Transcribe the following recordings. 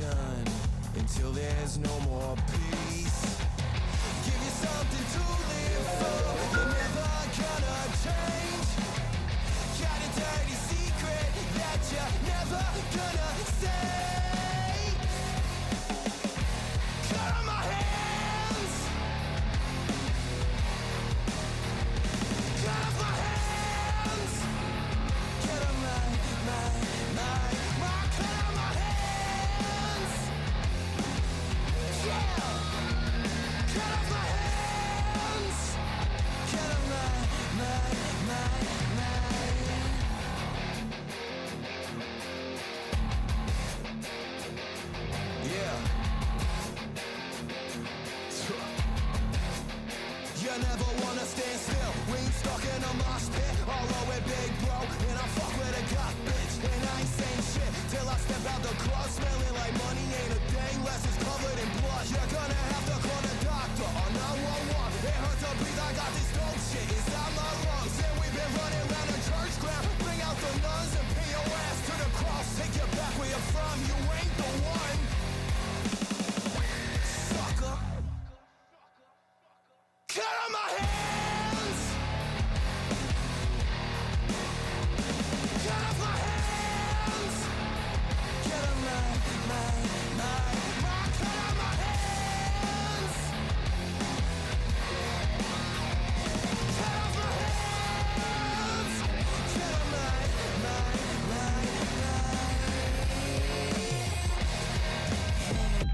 delusion until there's no more peace. Give you something to live for, you're never gonna change. Got a dirty secret that you're never gonna say. Cut on my hands, cut off my hands, cut on my, cut on my hands, yeah. Cut off my hands, cut on my. Yeah. You never wanna stand still, we ain't stuck in a mosh pit. All with big bro, and I fuck with a god bitch. And I ain't saying shit till I step out the club, smelling like money ain't a thing less it's covered in blood. You're gonna have to call the doctor or 911. It hurts to breathe, I got this dope shit inside my lungs. And we've been running around the church ground. Bring out the nuns and pin your ass to the cross. Take you back where you're from, you ain't the one. Sucker. Cut on my hands, cut off my hands, cut on my, cut on my hands, cut off my hands, cut on my.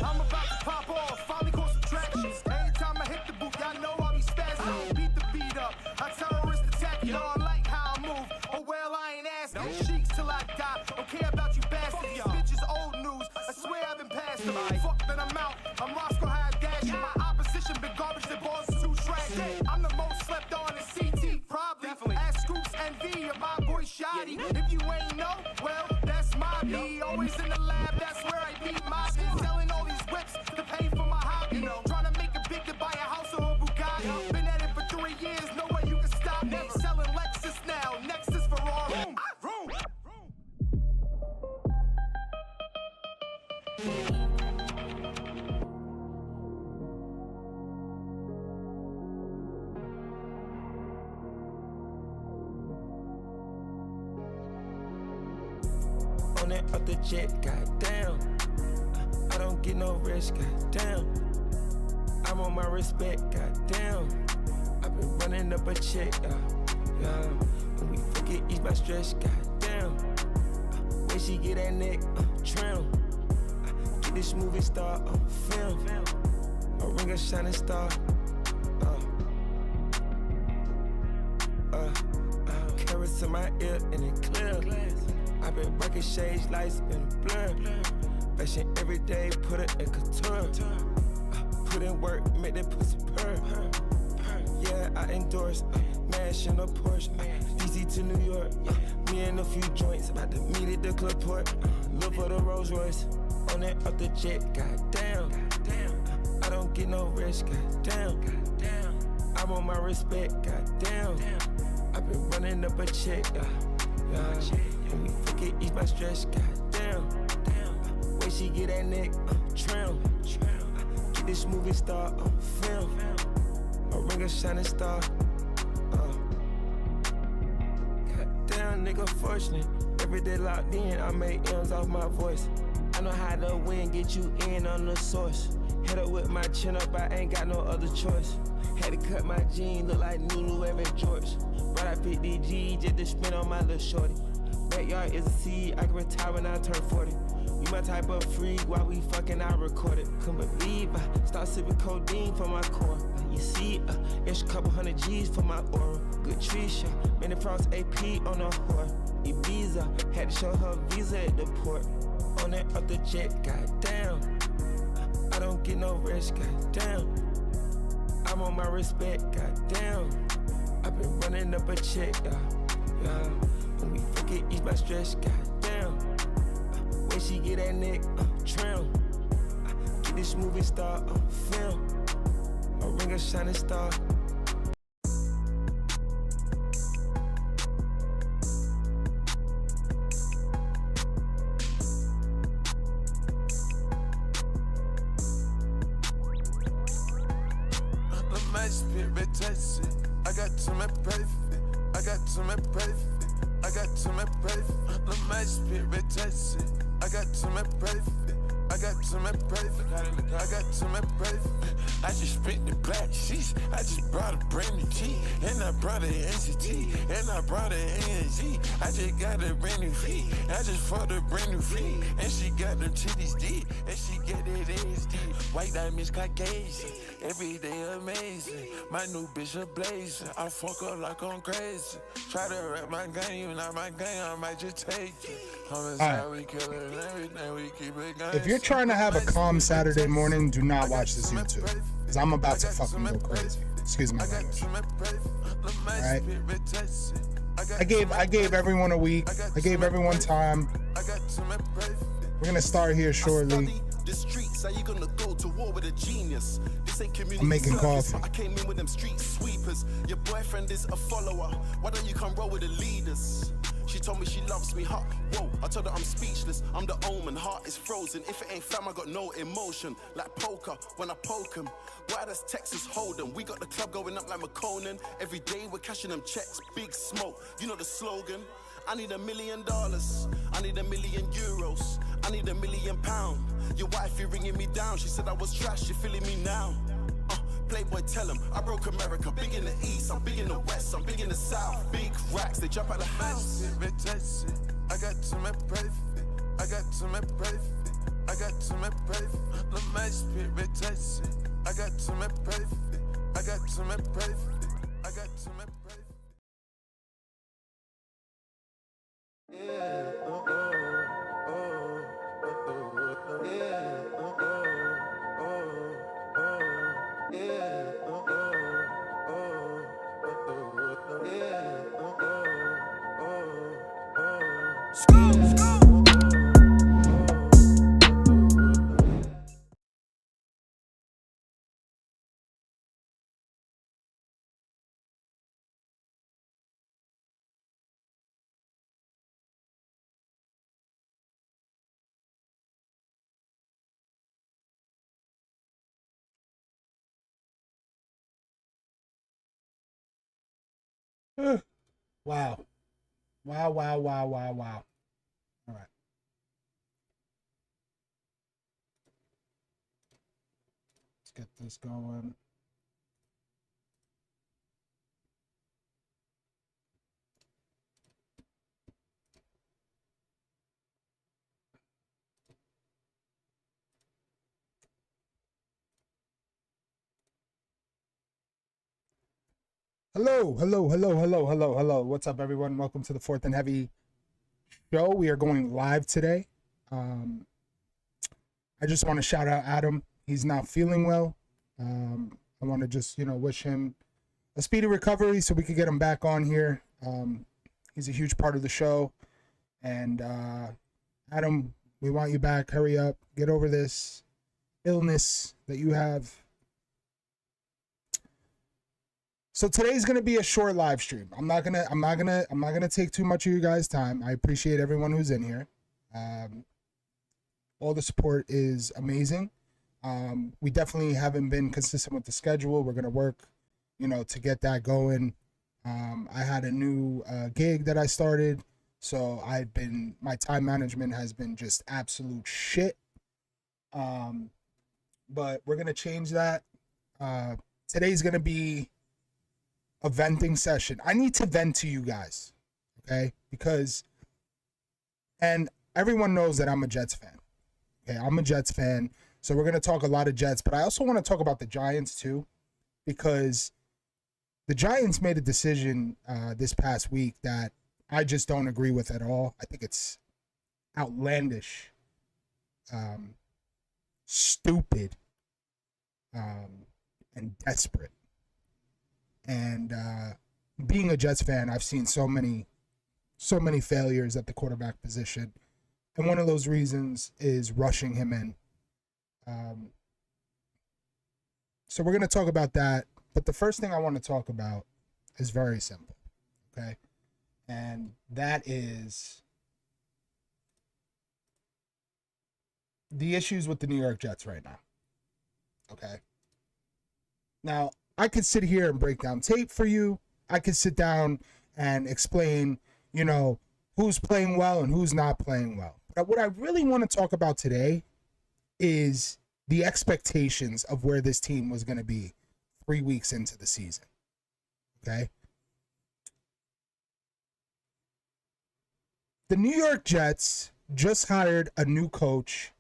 I'm about to pop off, finally caught some traction. Every time I hit the booth, y'all know I be spazzing. Beat the beat up, a terrorist attack. Y'all like how I move, oh well I ain't asking. Sheiks till I die, don't care about you bastards. These bitches old news, I swear I've been past them. Fuck that I'm out, I'm Roscoe High Dash. My opposition been garbage, their balls too trash. I'm the most slept on in CT, probably. Ask Scoops NV or my boy Shoddy. If you ain't know, well, that's my B. Always in the lab, that's where I beat my B. Selling all these whips to pay for my hobby. Trying to make it big to buy a house or a Bugatti. Been at it for 3 years, no way you can stop me. Selling Lexus now, next is Ferrari. On it up the jet, goddamn. I don't get no rest, goddamn. I'm on my respect, goddamn. I've been running up a check, yeah. When we forget, ease my stress, goddamn. When she get that neck, trim. Get this movie star on film. A ring a shining star, carrots in my ear and it clear. I been rocking shades, lights, and a blur. Fashion every day, put it in couture. Put in work, make that pussy purr. Yeah, I endorse, mash in a Porsche. DC to New York, me and a few joints. About to meet at the club port. Look for the Rolls Royce. On it up the jet, goddamn. I don't get no rest, goddamn. I'm on my respect, goddamn. I've been running up a check, and we forget ease my stress, goddamn. When she get that neck, trim. Get this movie star on film. A ring a shining star, goddamn nigga fortunate. Every day locked in, I make M's off my voice. I know how to win, get you in on the source. Head up with my chin up, I ain't got no other choice. Had to cut my jeans, look like new Louis George. Brought out 50 G just to spend on my little shorty. Backyard is a seed, I can retire when I turn 40. You my type of freak, while we fucking I record it. Couldn't believe I start sipping codeine for my core. You see, extra couple hundred G's for my aura. Good Trisha, made it frost AP on a whore. Ibiza, had to show her visa at the port. On it up the jet, goddamn. I don't get no rest, goddamn. I'm on my respect, goddamn. I've been running up a check, yeah. When we forget ease my stress, goddamn. When she get that neck, trim. Get this movie star on film. A ring a shining star. my spirit touch it. I got to my perfect. I got to my perfect. I got to my perfect. Let my spirit touch it. I got to my perfect. I got to my perfect. I got to my perfect. I just spent the black sheets. I just brought a brand new G. And I brought an NCT. And I brought an ANG. I just got a brand new feet. I just fought a brand new feet. And she got them titties deep. And she get it ASD. White diamonds Caucasian. Every day amazing. My new bitch a blazer. I fuck her like I'm crazy. Try to rap my gang, you not my gang, I might just take it. If you're trying to have a calm Saturday morning, do not watch this YouTube, because I'm about to fucking go crazy. Excuse my language. Alright? I gave everyone a week. I gave everyone time. We're gonna start here shortly. The streets, how you gonna go to war with a genius? This ain't community. I'm making coffee. I came in with them street sweepers. Your boyfriend is a follower. Why don't you come roll with the leaders? She told me she loves me hot. Whoa, I told her I'm speechless. I'm the omen, heart is frozen. If it ain't fam, I got no emotion. Like poker, when I poke him. Why does Texas hold them? We got the club going up like McConan. Every day we're cashing them checks, big smoke. You know the slogan. I need $1 million. I need €1 million. I need £1 million. Your wife, you ringing me down. She said I was trash, you feeling me now. Playboy, tell him I broke America. Big in the east, I'm big in the west, I'm big in the south. Big racks, they jump out the house. I got to my perfect. I got to my perfect. I got to my perfect. Let my spirit touch it. I got to my perfect. I got to my perfect. I got to my perfect. Yeah, Wow. Wow, wow, wow, wow, wow. All right. Let's get this going. Hello, hello, hello, hello, hello, hello. What's up, everyone? Welcome to the Fourth and Heavy show. We are going live today. I just want to shout out Adam. He's not feeling well. I want to just, wish him a speedy recovery so we could get him back on here. He's a huge part of the show. And Adam, we want you back. Hurry up. Get over this illness that you have. So today's gonna be a short live stream. I'm not gonna take too much of you guys' time. I appreciate everyone who's in here. All the support is amazing. We definitely haven't been consistent with the schedule. We're gonna work, to get that going. I had a new gig that I started, so my time management has been just absolute shit. But we're gonna change that. Today's gonna be a venting session. I need to vent to you guys, okay? And everyone knows that I'm a Jets fan. Okay, I'm a Jets fan, so we're gonna talk a lot of Jets, but I also want to talk about the Giants too, because the Giants made a decision this past week that I just don't agree with at all. I think it's outlandish, stupid, and desperate. And being a Jets fan, I've seen so many failures at the quarterback position. And one of those reasons is rushing him in. So we're going to talk about that. But the first thing I want to talk about is very simple, okay? And that is the issues with the New York Jets right now, okay? Now, I could sit here and break down tape for you. I could sit down and explain, who's playing well and who's not playing well. But what I really want to talk about today is the expectations of where this team was going to be 3 weeks into the season. Okay? The New York Jets just hired a new coach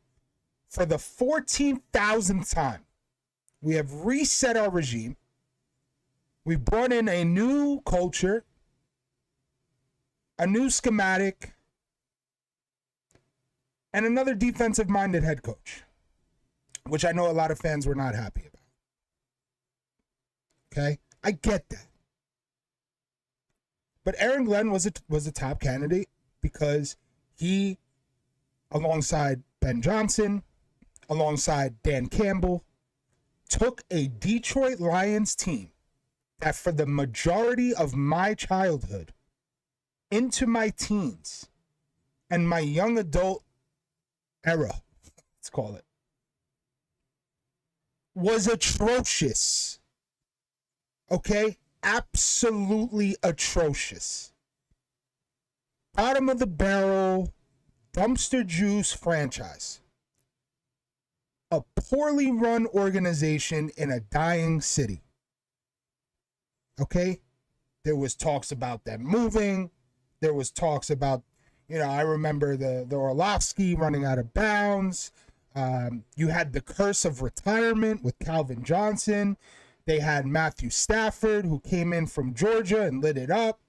for the 14,000th time. We have reset our regime. We brought in a new culture, a new schematic, and another defensive-minded head coach, which I know a lot of fans were not happy about. Okay? I get that. But Aaron Glenn was a top candidate because he, alongside Ben Johnson, alongside Dan Campbell, took a Detroit Lions team that for the majority of my childhood, into my teens, and my young adult era, let's call it, was atrocious. Okay? Absolutely atrocious. Bottom of the barrel, dumpster juice franchise. A poorly run organization in a dying city. Okay? There was talks about them moving. There was talks about, I remember the Orlovsky running out of bounds. You had the curse of retirement with Calvin Johnson. They had Matthew Stafford, who came in from Georgia and lit it up.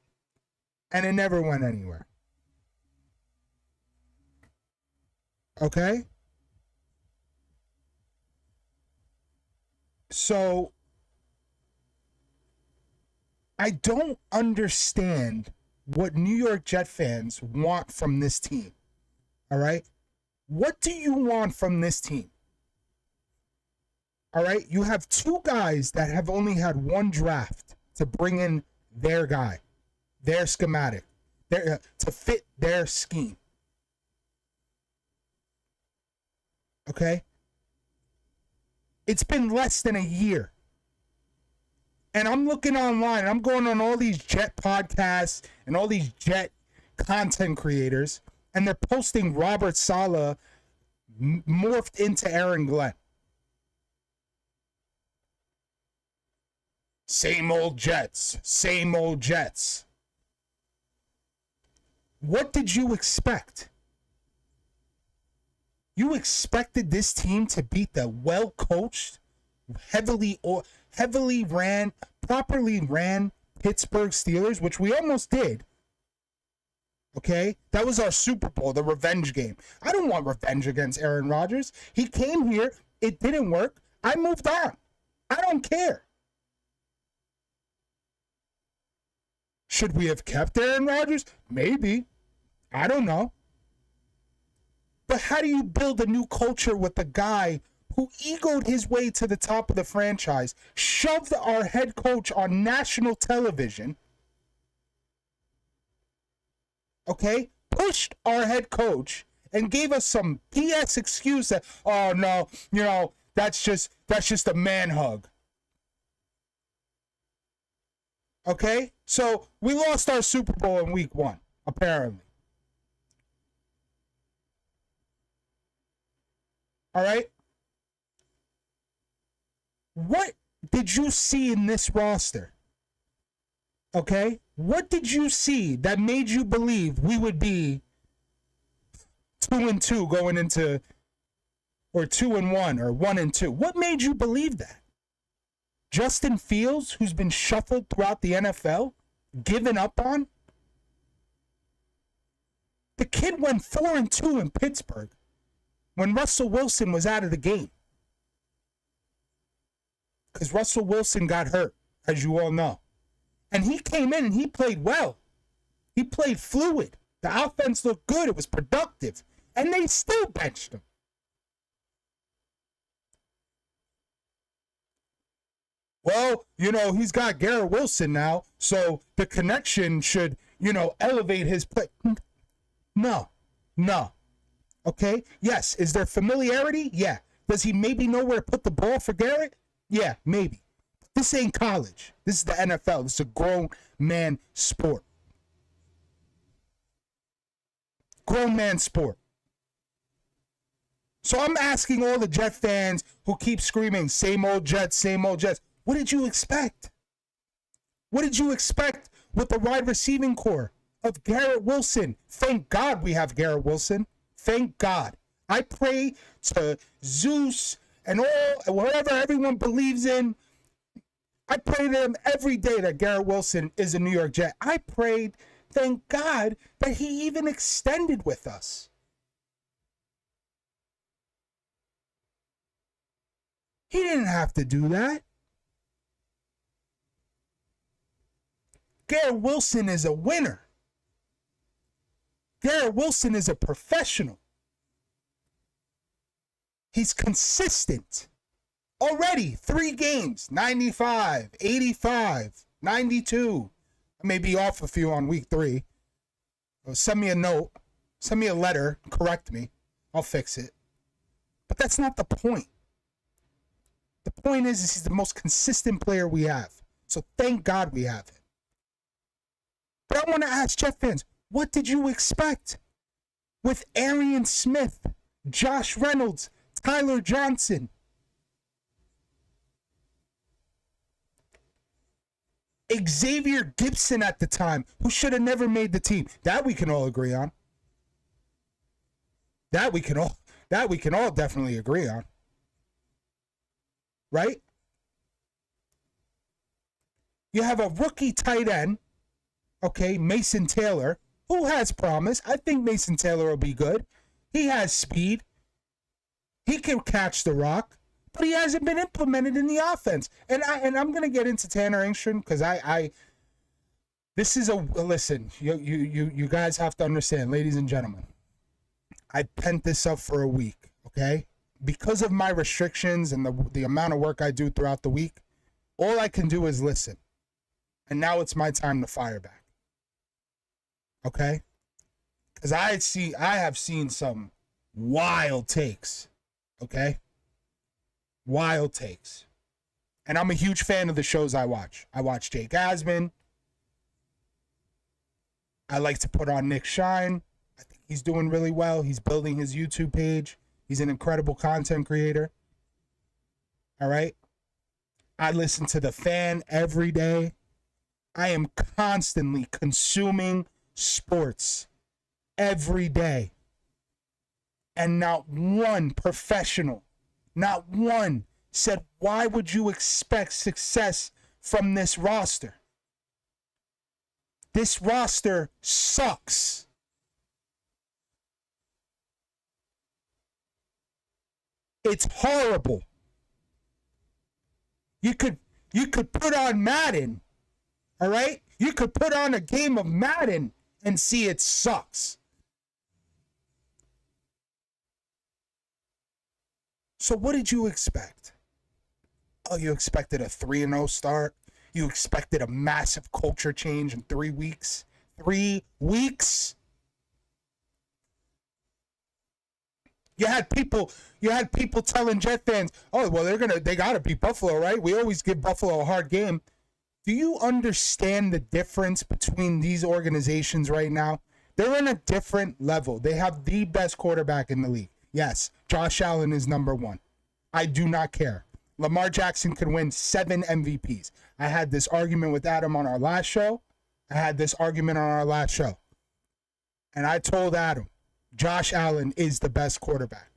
And it never went anywhere. Okay? So, I don't understand what New York Jet fans want from this team. All right? What do you want from this team? All right? You have two guys that have only had one draft to bring in their guy, their schematic, to fit their scheme. Okay? It's been less than a year. And I'm looking online, I'm going on all these Jet podcasts and all these Jet content creators, and they're posting Robert Saleh morphed into Aaron Glenn. Same old Jets, same old Jets. What did you expect? You expected this team to beat the well-coached, properly ran Pittsburgh Steelers, which we almost did. Okay? That was our Super Bowl, the revenge game. I don't want revenge against Aaron Rodgers. He came here. It didn't work. I moved on. I don't care. Should we have kept Aaron Rodgers? Maybe. I don't know. But how do you build a new culture with a guy who egoed his way to the top of the franchise, shoved our head coach on national television, okay, pushed our head coach and gave us some BS excuse that, oh no, that's just a man hug. Okay? So we lost our Super Bowl in week 1, apparently. All right? What did you see in this roster? Okay? What did you see that made you believe we would be 2-2 going into, or 2-1 or 1-2? What made you believe that? Justin Fields, who's been shuffled throughout the NFL, given up on? The kid went 4-2 in Pittsburgh when Russell Wilson was out of the game. Because Russell Wilson got hurt, as you all know. And he came in and he played well. He played fluid. The offense looked good. It was productive. And they still benched him. Well, he's got Garrett Wilson now, so the connection should, elevate his play. No. Okay? Yes. Is there familiarity? Yeah. Does he maybe know where to put the ball for Garrett? Yeah, maybe. This ain't college. This is the NFL. This is a grown man sport. Grown man sport. So I'm asking all the Jet fans who keep screaming, same old Jets, same old Jets. What did you expect? What did you expect with the wide receiving core of Garrett Wilson? Thank God we have Garrett Wilson. Thank God. I pray to Zeus and all, whatever everyone believes in. I pray to them every day that Garrett Wilson is a New York Jet. I prayed, thank God, that he even extended with us. He didn't have to do that. Garrett Wilson is a winner. Garrett Wilson is a professional. He's consistent. Already 3 games, 95, 85, 92. I may be off a few on week 3. Send me a note. Send me a letter. Correct me. I'll fix it. But that's not the point. The point is he's the most consistent player we have. So thank God we have him. But I want to ask Jet fans, what did you expect with Arian Smith, Josh Reynolds, Tyler Johnson? Xavier Gibson at the time, who should have never made the team. That we can all agree on. That we can all definitely agree on. Right? You have a rookie tight end, okay, Mason Taylor, who has promise. I think Mason Taylor will be good. He has speed. He can catch the rock, but he hasn't been implemented in the offense. And I'm gonna get into Tanner Engstrand because this is listen. You guys have to understand, ladies and gentlemen. I pent this up for a week, okay? Because of my restrictions and the amount of work I do throughout the week, all I can do is listen. And now it's my time to fire back. Okay? Because I have seen some wild takes. Okay? Wild takes. And I'm a huge fan of the shows I watch. I watch Jake Asman. I like to put on Nick Shine. I think he's doing really well. He's building his YouTube page. He's an incredible content creator. All right? I listen to The Fan every day. I am constantly consuming sports every day. And not one professional, not one said, why would you expect success from this roster? This roster sucks. It's horrible. You could put on Madden, all right? You could put on a game of Madden and see it sucks. So what did you expect? Oh, you expected a 3-0 start? You expected a massive culture change in 3 weeks? 3 weeks? You had people telling Jet fans, oh, well, they gotta beat Buffalo, right? We always give Buffalo a hard game. Do you understand the difference between these organizations right now? They're in a different level. They have the best quarterback in the league. Yes, Josh Allen is number 1. I do not care. Lamar Jackson could win 7 MVPs. I had this argument with Adam on our last show. And I told Adam, Josh Allen is the best quarterback.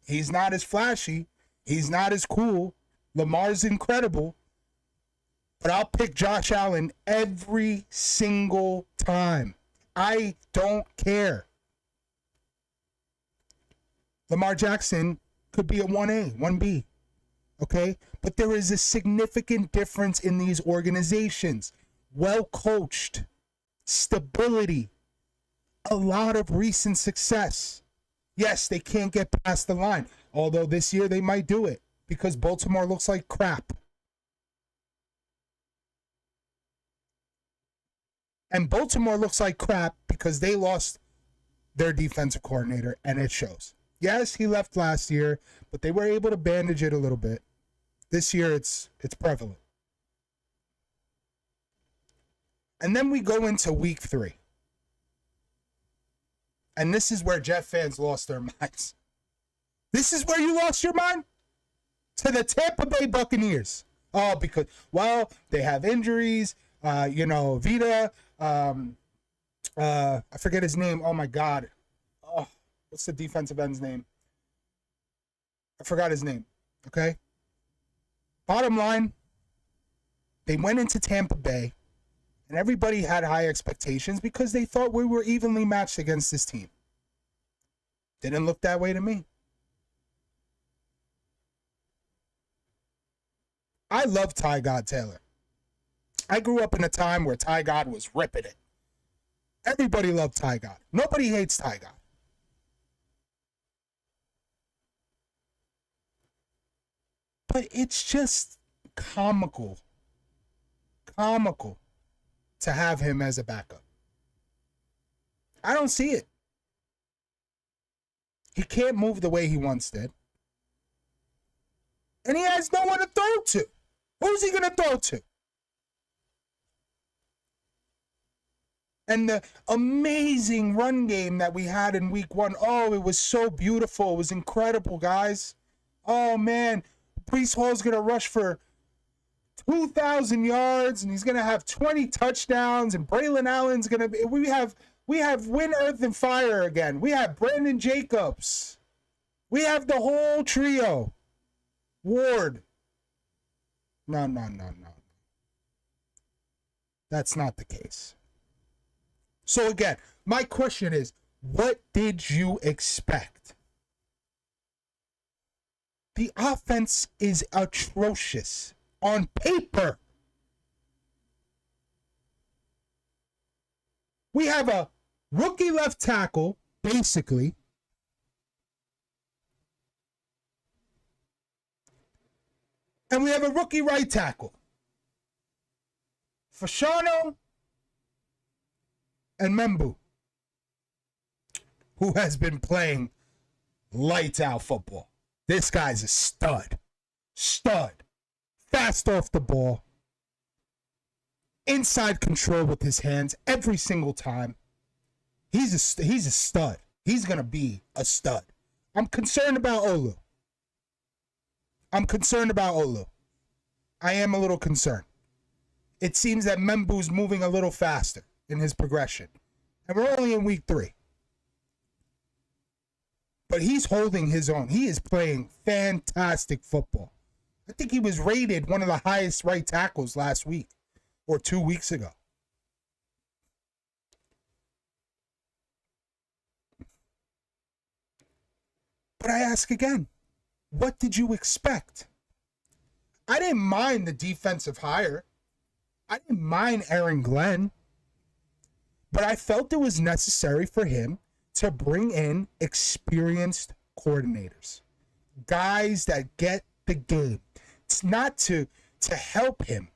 He's not as flashy. He's not as cool. Lamar's incredible. But I'll pick Josh Allen every single time. I don't care. Lamar Jackson could be a 1A, 1B. Okay? But there is a significant difference in these organizations. Well coached, stability, a lot of recent success. Yes, they can't get past the line. Although this year they might do it because Baltimore looks like crap. And Baltimore looks like crap because they lost their defensive coordinator, and it shows. Yes, he left last year, but they were able to bandage it a little bit. This year, it's prevalent. And then we go into week 3. And this is where Jet fans lost their minds. This is where you lost your mind? To the Tampa Bay Buccaneers. Oh, because, well, they have injuries. Vita, I forget his name. Oh, my God. Oh, what's the defensive end's name? I forgot his name. Okay? Bottom line, they went into Tampa Bay, and everybody had high expectations because they thought we were evenly matched against this team. Didn't look that way to me. I love Ty God Taylor. I grew up in a time where Ty God was ripping it. Everybody loved Ty God. Nobody hates Ty God. But it's just comical to have him as a backup. I don't see it. He can't move the way he once did. And he has no one to throw to. Who's he going to throw to? And the amazing run game that we had in week 1. Oh, it was so beautiful. It was incredible, guys. Oh, man. Breece Hall's going to rush for 2,000 yards, and he's going to have 20 touchdowns, and Braylon Allen's going to be... We have Wind, Earth, and Fire again. We have Brandon Jacobs. We have the whole trio. Ward. No. That's not the case. So again, my question is, what did you expect? The offense is atrocious on paper. We have a rookie left tackle, basically. And we have a rookie right tackle. Fashano and Membu, who has been playing lights out football. This guy's a stud. Fast off the ball. Inside control with his hands every single time. He's a stud. He's going to be a stud. I'm concerned about Olu. I am a little concerned. It seems that Membu's moving a little faster in his progression. And we're only in week 3. But he's holding his own. He is playing fantastic football. I think he was rated one of the highest right tackles last week or 2 weeks ago. But I ask again, what did you expect? I didn't mind the defensive hire. I didn't mind Aaron Glenn. But I felt it was necessary for him to bring in experienced coordinators. Guys that get the game. It's not to help him,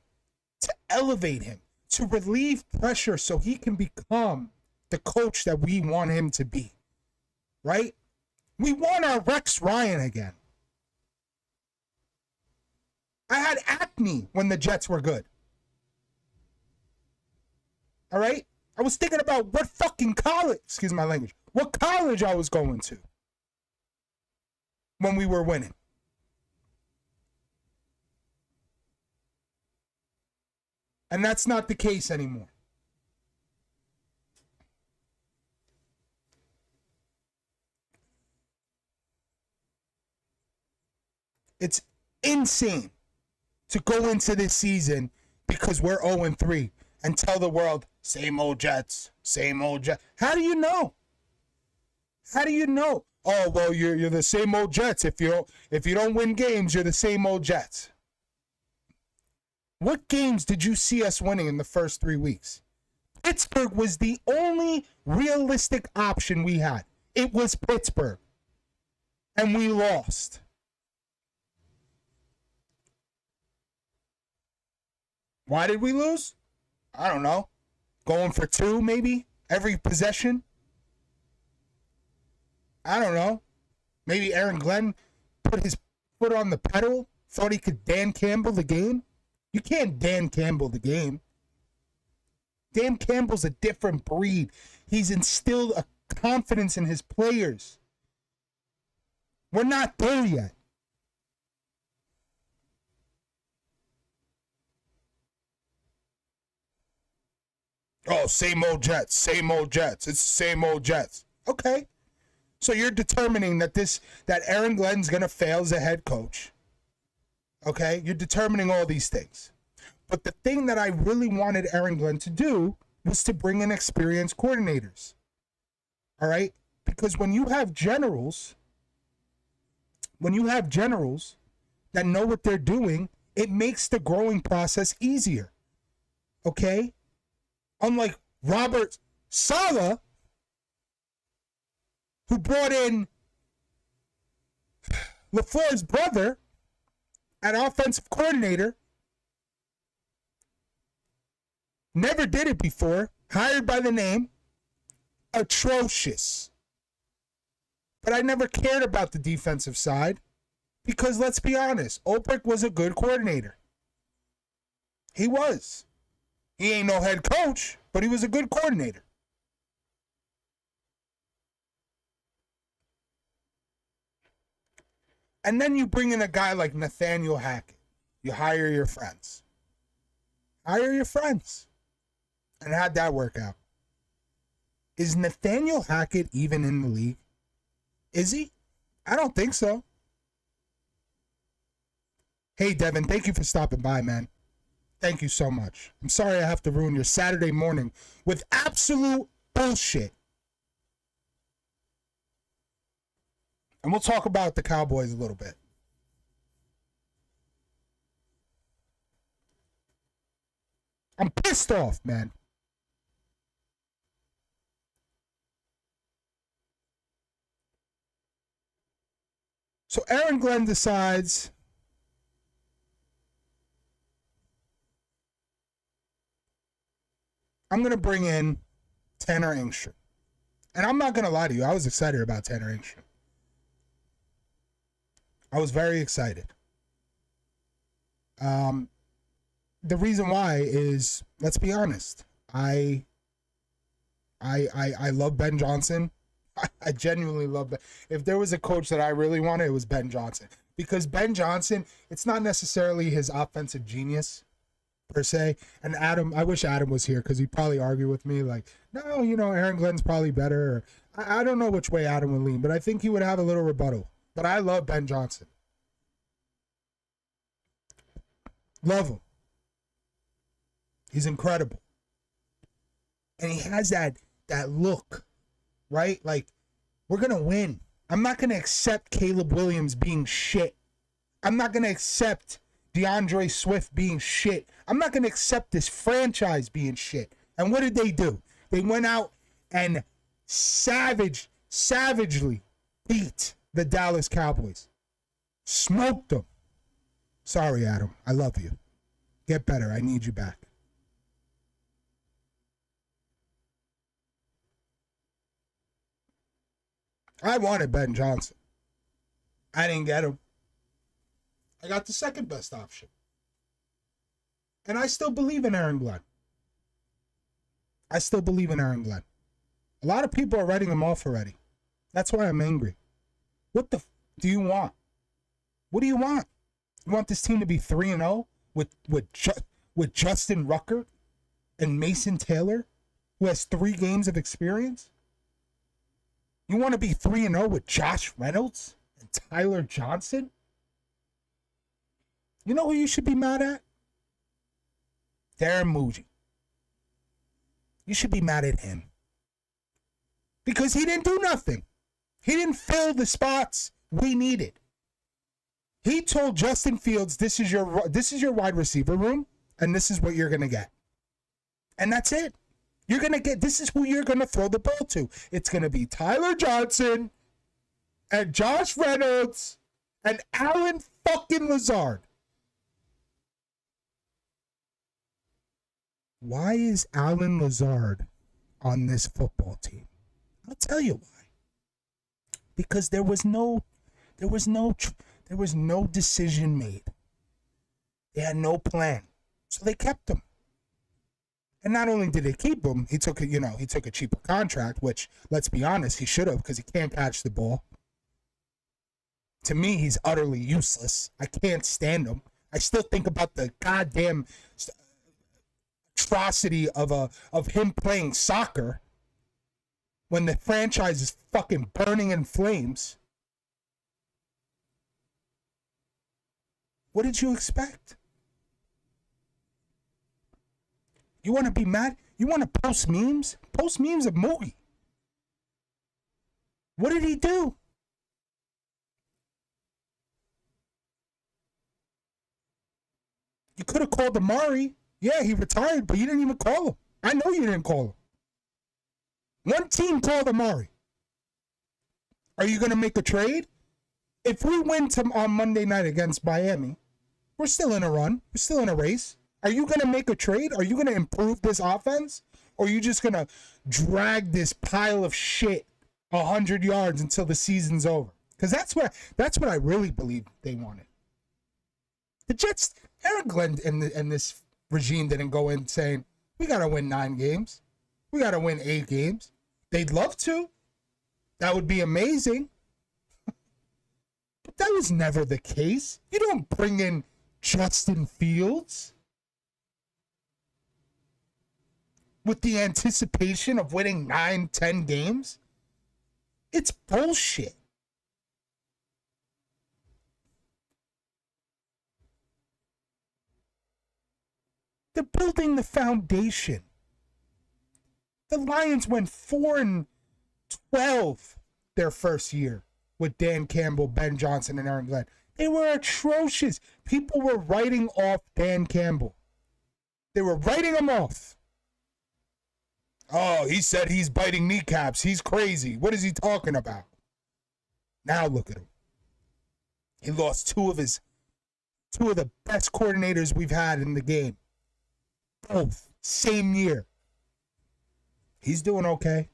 to elevate him, to relieve pressure so he can become the coach that we want him to be. Right? We want our Rex Ryan again. I had acne when the Jets were good. All right? I was thinking about what fucking college, excuse my language, what college I was going to when we were winning. And that's not the case anymore. It's insane to go into this season because we're 0-3 and tell the world, same old Jets, same old Jets. How do you know? How do you know? Oh, well, you're the same old Jets. If you don't win games, you're the same old Jets. What games did you see us winning in the first 3 weeks? Pittsburgh was the only realistic option we had. It was Pittsburgh. And we lost. Why did we lose? I don't know. Going for 2, maybe, every possession? I don't know. Maybe Aaron Glenn put his foot on the pedal, thought he could Dan Campbell the game. You can't Dan Campbell the game. Dan Campbell's a different breed. He's instilled a confidence in his players. We're not there yet. Oh, same old Jets, same old Jets. It's the same old Jets. Okay. So you're determining that Aaron Glenn's going to fail as a head coach. Okay? You're determining all these things. But the thing that I really wanted Aaron Glenn to do was to bring in experienced coordinators. All right? Because when you have generals that know what they're doing, it makes the growing process easier. Okay? Unlike Robert Saleh, who brought in LaFleur's brother, an offensive coordinator, never did it before, hired by the name, atrocious. But I never cared about the defensive side because, let's be honest, Ulbrich was a good coordinator. He was. He ain't no head coach, but he was a good coordinator. And then you bring in a guy like Nathaniel Hackett. You hire your friends. Hire your friends. And how'd that work out? Is Nathaniel Hackett even in the league? Is he? I don't think so. Hey, Devin, thank you for stopping by, man. Thank you so much. I'm sorry I have to ruin your Saturday morning with absolute bullshit. And we'll talk about the Cowboys a little bit. I'm pissed off, man. So Aaron Glenn decides I'm going to bring in Tanner Engstrom. And I'm not going to lie to you. I was excited about Tanner Engstrom. I was very excited. The reason why is, let's be honest, I love Ben Johnson. I genuinely love Ben. If there was a coach that I really wanted, it was Ben Johnson. Because Ben Johnson, it's not necessarily his offensive genius per se. And Adam, I wish Adam was here because he'd probably argue with me like, no, Aaron Glenn's probably better. Or, I don't know which way Adam would lean, but I think he would have a little rebuttal. But I love Ben Johnson. Love him. He's incredible. And he has that look, right? Like, we're going to win. I'm not going to accept Caleb Williams being shit. I'm not going to accept DeAndre Swift being shit. I'm not going to accept this franchise being shit. And what did they do? They went out and savagely beat the Dallas Cowboys. Smoked them. Sorry, Adam. I love you. Get better. I need you back. I wanted Ben Johnson. I didn't get him. I got the second best option. And I still believe in Aaron Glenn. I still believe in Aaron Glenn. A lot of people are writing him off already. That's why I'm angry. What the do you want? What do you want? You want this team to be 3-0 with Justin Rucker and Mason Taylor, who has 3 games of experience? You want to be 3-0 with Josh Reynolds and Tyler Johnson? You know who you should be mad at? Darren Moody. You should be mad at him. Because he didn't do nothing. He didn't fill the spots we needed. He told Justin Fields, this is your wide receiver room, and this is what you're going to get. And that's it. You're going to get, this is who you're going to throw the ball to. It's going to be Tyler Johnson and Josh Reynolds and Alan fucking Lazard. Why is Alan Lazard on this football team? I'll tell you why. Because there was no decision made. They had no plan. So they kept him. And not only did they keep him, he took a cheaper contract, which, let's be honest, he should have, because he can't catch the ball. To me, he's utterly useless. I can't stand him. I still think about the goddamn atrocity of him playing soccer when the franchise is fucking burning in flames. What did you expect? You want to be mad? You want to post memes? Post memes of Moogie. What did he do? You could have called Amari. Yeah, he retired, but you didn't even call him. I know you didn't call him. One team called Amari. Are you going to make a trade? If we win on Monday night against Miami, we're still in a run. We're still in a race. Are you going to make a trade? Are you going to improve this offense? Or are you just going to drag this pile of shit 100 yards until the season's over? Because that's what I really believe they wanted. The Jets, Aaron Glenn and this regime didn't go in saying, we got to win 9 games. We got to win 8 games. They'd love to. That would be amazing. But that was never the case. You don't bring in Justin Fields with the anticipation of winning 9, 10 games. It's bullshit. They're building the foundation. The Lions went 4-12 their first year with Dan Campbell, Ben Johnson, and Aaron Glenn. They were atrocious. People were writing off Dan Campbell. They were writing him off. Oh, he said he's biting kneecaps. He's crazy. What is he talking about? Now look at him. He lost two of the best coordinators we've had in the game. Both. Same year. He's doing okay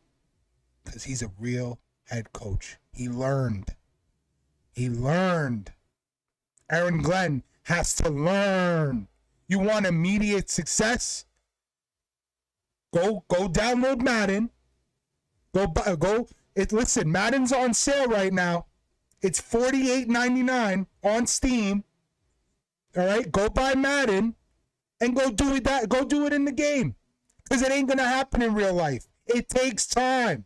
because he's a real head coach. He learned. Aaron Glenn has to learn. You want immediate success? Go download Madden. Listen, Madden's on sale right now. It's $48.99 on Steam. All right, go buy Madden and go do it in the game. Because it ain't gonna happen in real life. It takes time.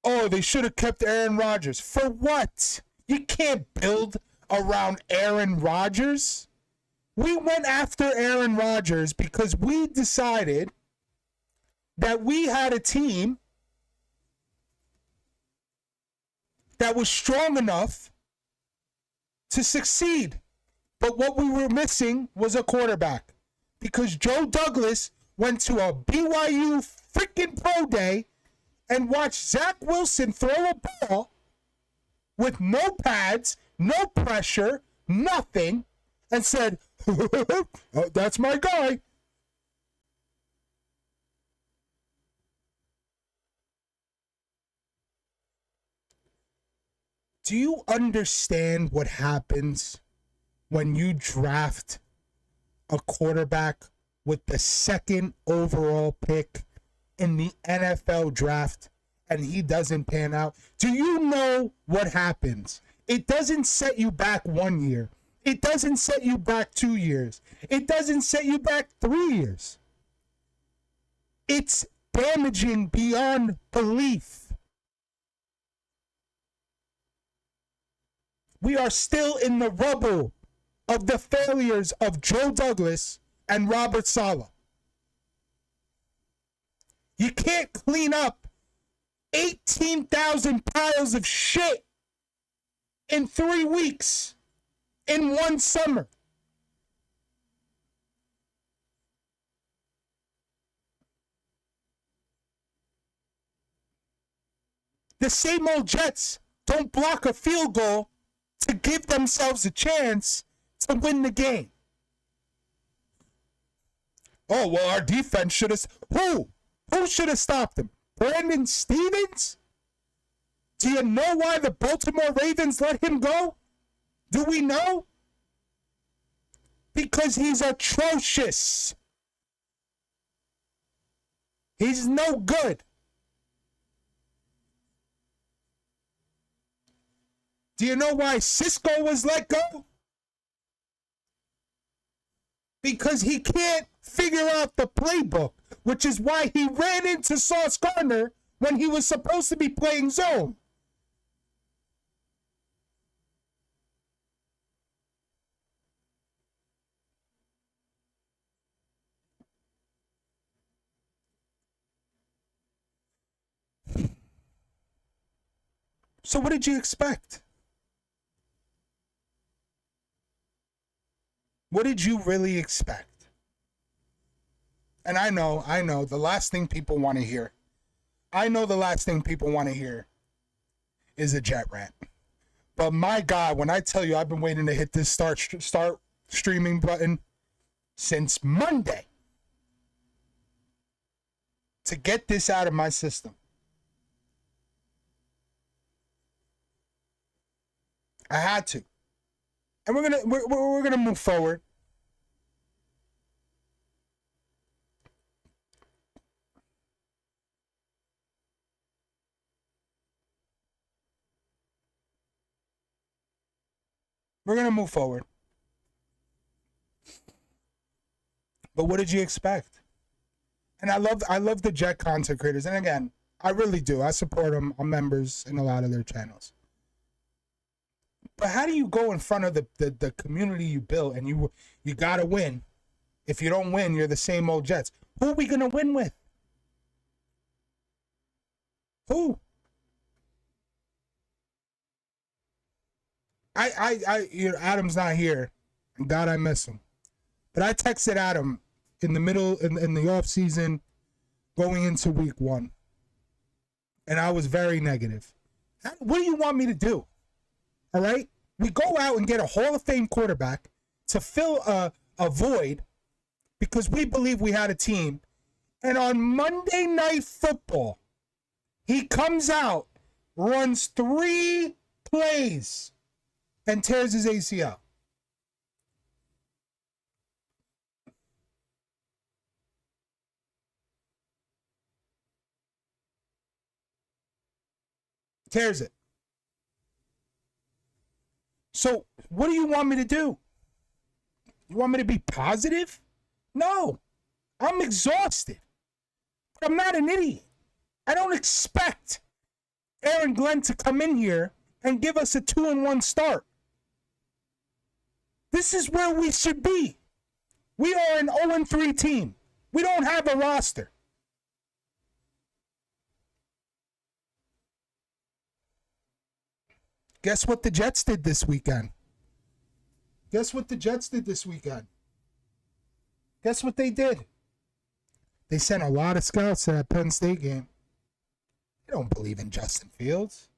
Oh, they should have kept Aaron Rodgers. For what? You can't build around Aaron Rodgers. We went after Aaron Rodgers because we decided that we had a team that was strong enough to succeed. But what we were missing was a quarterback. Because Joe Douglas went to a BYU freaking pro day and watched Zach Wilson throw a ball with no pads, no pressure, nothing, and said, oh, that's my guy. Do you understand what happens when you draft a quarterback with the 2nd overall pick in the NFL draft and he doesn't pan out? Do you know what happens? It doesn't set you back 1 year. It doesn't set you back 2 years. It doesn't set you back 3 years. It's damaging beyond belief. We are still in the rubble of the failures of Joe Douglas and Robert Saleh. You can't clean up 18,000 piles of shit in 3 weeks, in one summer. The same old Jets don't block a field goal to give themselves a chance to win the game. Oh, well, our defense should have... Who should have stopped them? Brandon Stevens? Do you know why the Baltimore Ravens let him go? Do we know? Because he's atrocious. He's no good. Do you know why Cisco was let go? Because he can't figure out the playbook, which is why he ran into Sauce Gardner when he was supposed to be playing zone. So what did you expect? What did you really expect? And I know, the last thing people want to hear. I know the last thing people want to hear is a Jet rant. But my God, when I tell you I've been waiting to hit this start streaming button since Monday to get this out of my system. I had to. And we're gonna move forward. We're gonna move forward. But what did you expect? And I love the Jet content creators. And again, I really do. I support them. I'm members in a lot of their channels. But how do you go in front of the community you built and you gotta win? If you don't win, you're the same old Jets. Who are we gonna win with? Who? Adam's not here. God, I miss him. But I texted Adam in the middle in the off season, going into week 1, and I was very negative. What do you want me to do? All right, we go out and get a Hall of Fame quarterback to fill a void because we believe we had a team, and on Monday Night Football, he comes out, runs 3 plays, and tears his ACL. Tears it. So, what do you want me to do? You want me to be positive? No. I'm exhausted. But I'm not an idiot. I don't expect Aaron Glenn to come in here and give us a 2-1 start. This is where we should be. We are an 0-3 team. We don't have a roster. Guess what the Jets did this weekend? Guess what they did? They sent a lot of scouts to that Penn State game. They don't believe in Justin Fields.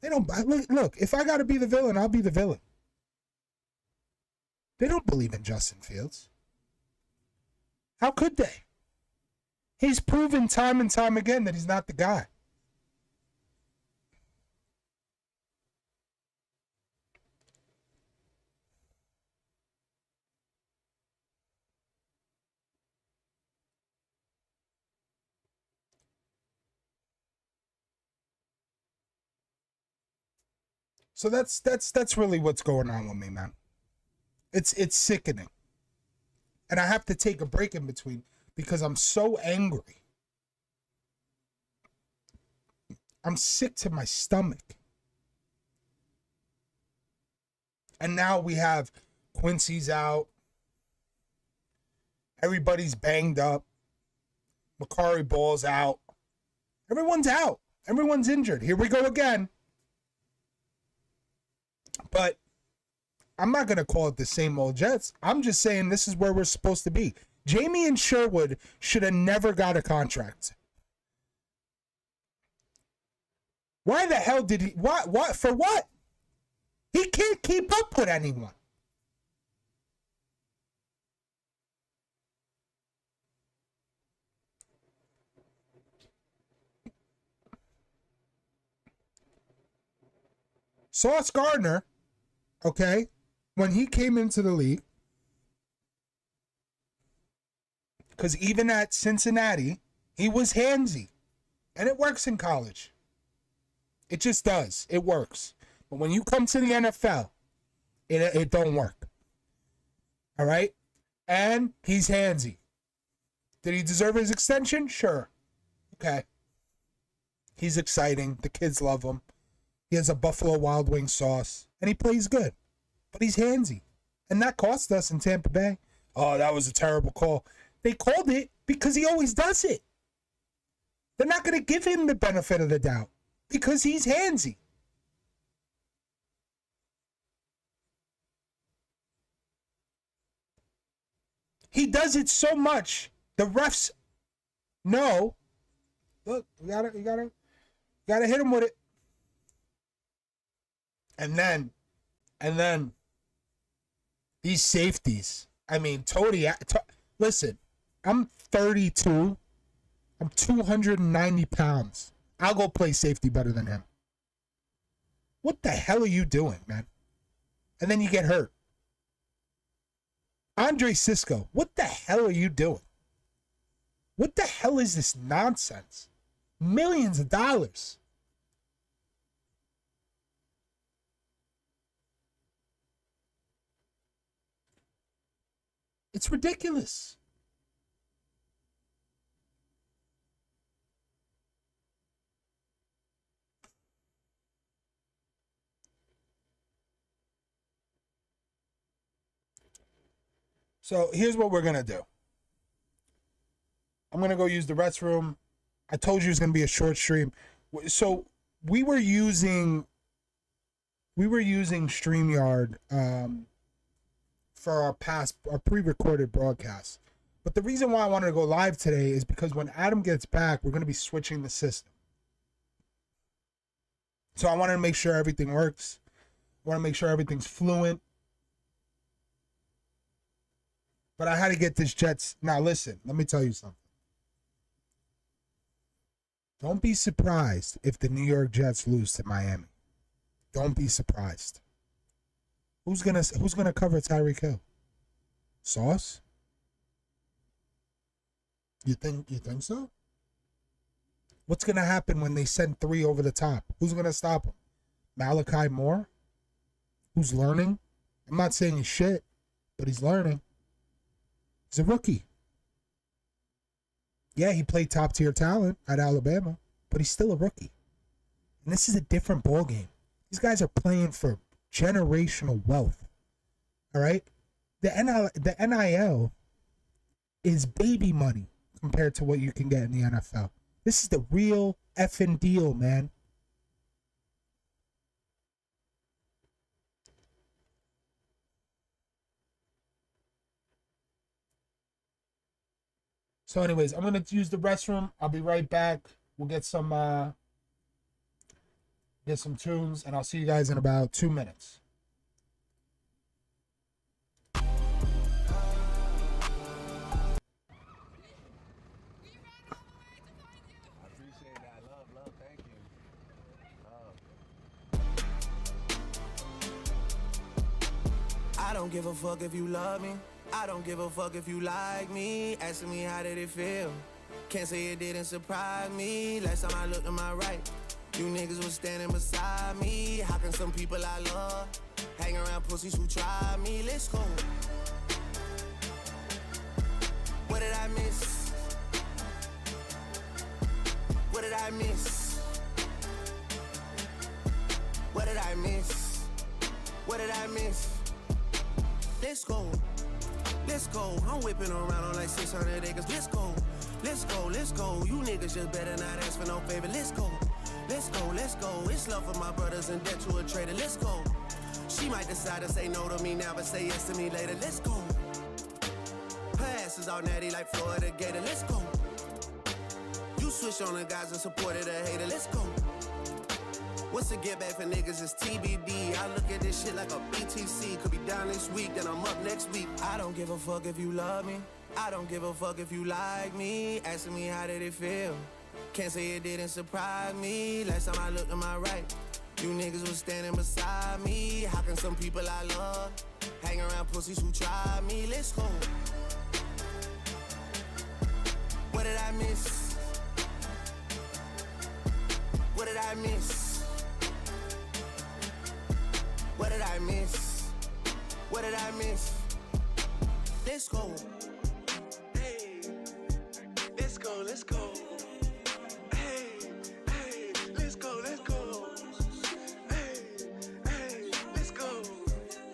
They don't. Look, if I got to be the villain, I'll be the villain. They don't believe in Justin Fields. How could they? He's proven time and time again that he's not the guy. So that's really what's going on with me, man. It's sickening. And I have to take a break in between because I'm so angry. I'm sick to my stomach. And now we have Quincy's out. Everybody's banged up. Makari Ball's out. Everyone's out. Everyone's injured. Here we go again. But I'm not going to call it the same old Jets. I'm just saying this is where we're supposed to be. Jamie and Sherwood should have never got a contract. Why the hell did he? What? For what? He can't keep up with anyone. Sauce Gardner, okay, when he came into the league, because even at Cincinnati, he was handsy. And it works in college. It just does. It works. But when you come to the NFL, it don't work. All right? And he's handsy. Did he deserve his extension? Sure. Okay. He's exciting. The kids love him. He has a Buffalo Wild Wing sauce. And he plays good. But he's handsy. And that cost us in Tampa Bay. Oh, that was a terrible call. They called it because he always does it. They're not going to give him the benefit of the doubt because he's handsy. He does it so much. The refs know. Look, you gotta hit him with it. And then these safeties. I mean, listen, I'm 32. I'm 290 pounds. I'll go play safety better than him. What the hell are you doing, man? And then you get hurt. Andre Sisco, what the hell are you doing? What the hell is this nonsense? Millions of dollars. It's ridiculous. So here's what we're going to do. I'm going to go use the restroom. I told you it was going to be a short stream. So we were using StreamYard for our pre-recorded broadcast. But the reason why I wanted to go live today is because when Adam gets back, we're going to be switching the system. So I wanted to make sure everything works. I want to make sure everything's fluent. But I had to get this Jets. Now, listen, let me tell you something. Don't be surprised if the New York Jets lose to Miami. Don't be surprised. Who's gonna cover Tyreek Hill? Sauce? You think so? What's gonna happen when they send 3 over the top? Who's gonna stop him? Malachi Moore? Who's learning? I'm not saying he's shit, but he's learning. He's a rookie. Yeah, he played top-tier talent at Alabama, but he's still a rookie. And this is a different ballgame. These guys are playing for generational wealth. All right? The NIL is baby money compared to what you can get in the NFL. This is the real effing deal, man. So anyways, I'm going to use the restroom. I'll be right back. We'll get some tunes, and I'll see you guys in about 2 minutes. I don't give a fuck if you love me. I don't give a fuck if you like me. Asking me how did it feel. Can't say it didn't surprise me. Last time I looked to my right, you niggas was standing beside me. How can some people I love hang around pussies who try me? Let's go. What did I miss? What did I miss? What did I miss? What did I miss? Let's go. Let's go. I'm whipping around on like 600 acres. Let's go. Let's go. Let's go. You niggas just better not ask for no favor. Let's go. Let's go. Let's go. It's love for my brothers and debt to a traitor. Let's go. She might decide to say no to me now, but say yes to me later. Let's go. Her ass is all natty like Florida Gator. Let's go. You switch on the guys and supported a hater. Let's go. What's the get back for niggas is TBD. I look at this shit like a BTC. Could be down this week, then I'm up next week. I don't give a fuck if you love me. I don't give a fuck if you like me. Asking me how did it feel. Can't say it didn't surprise me. Last time I looked to my right, You niggas was standing beside me. How can some people I love hang around pussies who try me? Let's go. What did I miss? What did I miss? What did I miss? What did I miss? Let's go. Hey, let's go, let's go. Hey, hey, let's go, let's go. Hey, hey, let's go.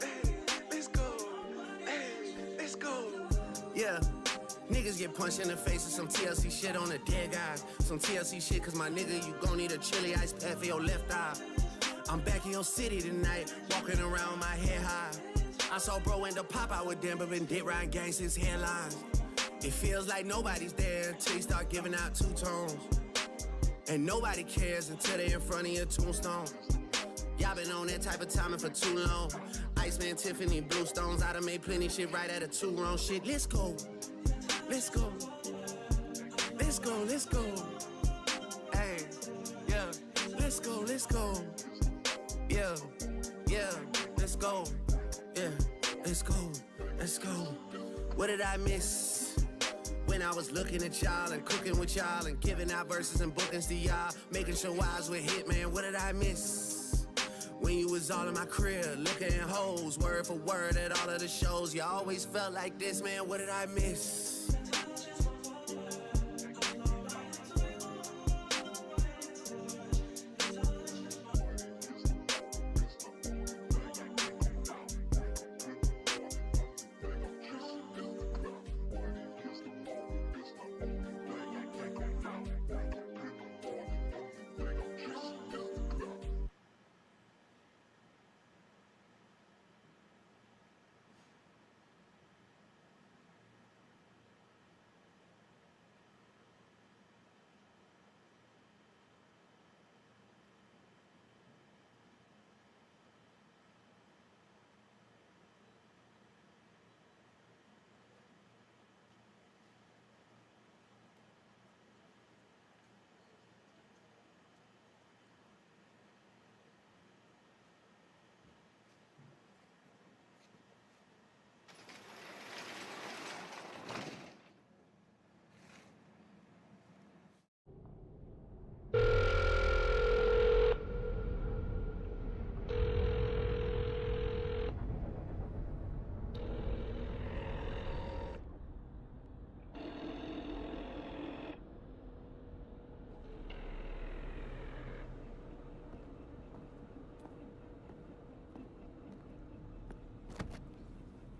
Hey, let's go. Hey, let's go. Yeah. Niggas get punched in the face with some TLC shit on a dead guy. Some TLC shit, cause my nigga, you gon' need a chili ice pack for your left eye. I'm back in your city tonight, walking around my head high. I saw bro end up pop out with them, but been dick riding gangs since headlines. It feels like nobody's there until you start giving out two tones. And nobody cares until they in front of your tombstone. Y'all been on that type of timing for too long. Iceman, Tiffany, Bluestones, I done made plenty shit right at a two wrong shit. Let's go. Let's go. Let's go, let's go. Hey, yeah. Let's go, let's go. Yeah, yeah, let's go. Yeah, let's go, let's go. What did I miss? When I was looking at y'all and cooking with y'all and giving out verses and bookings to y'all, making sure I was with Hitman, what did I miss? When you was all in my crib, looking at hoes, word for word at all of the shows, you always felt like this, man, what did I miss?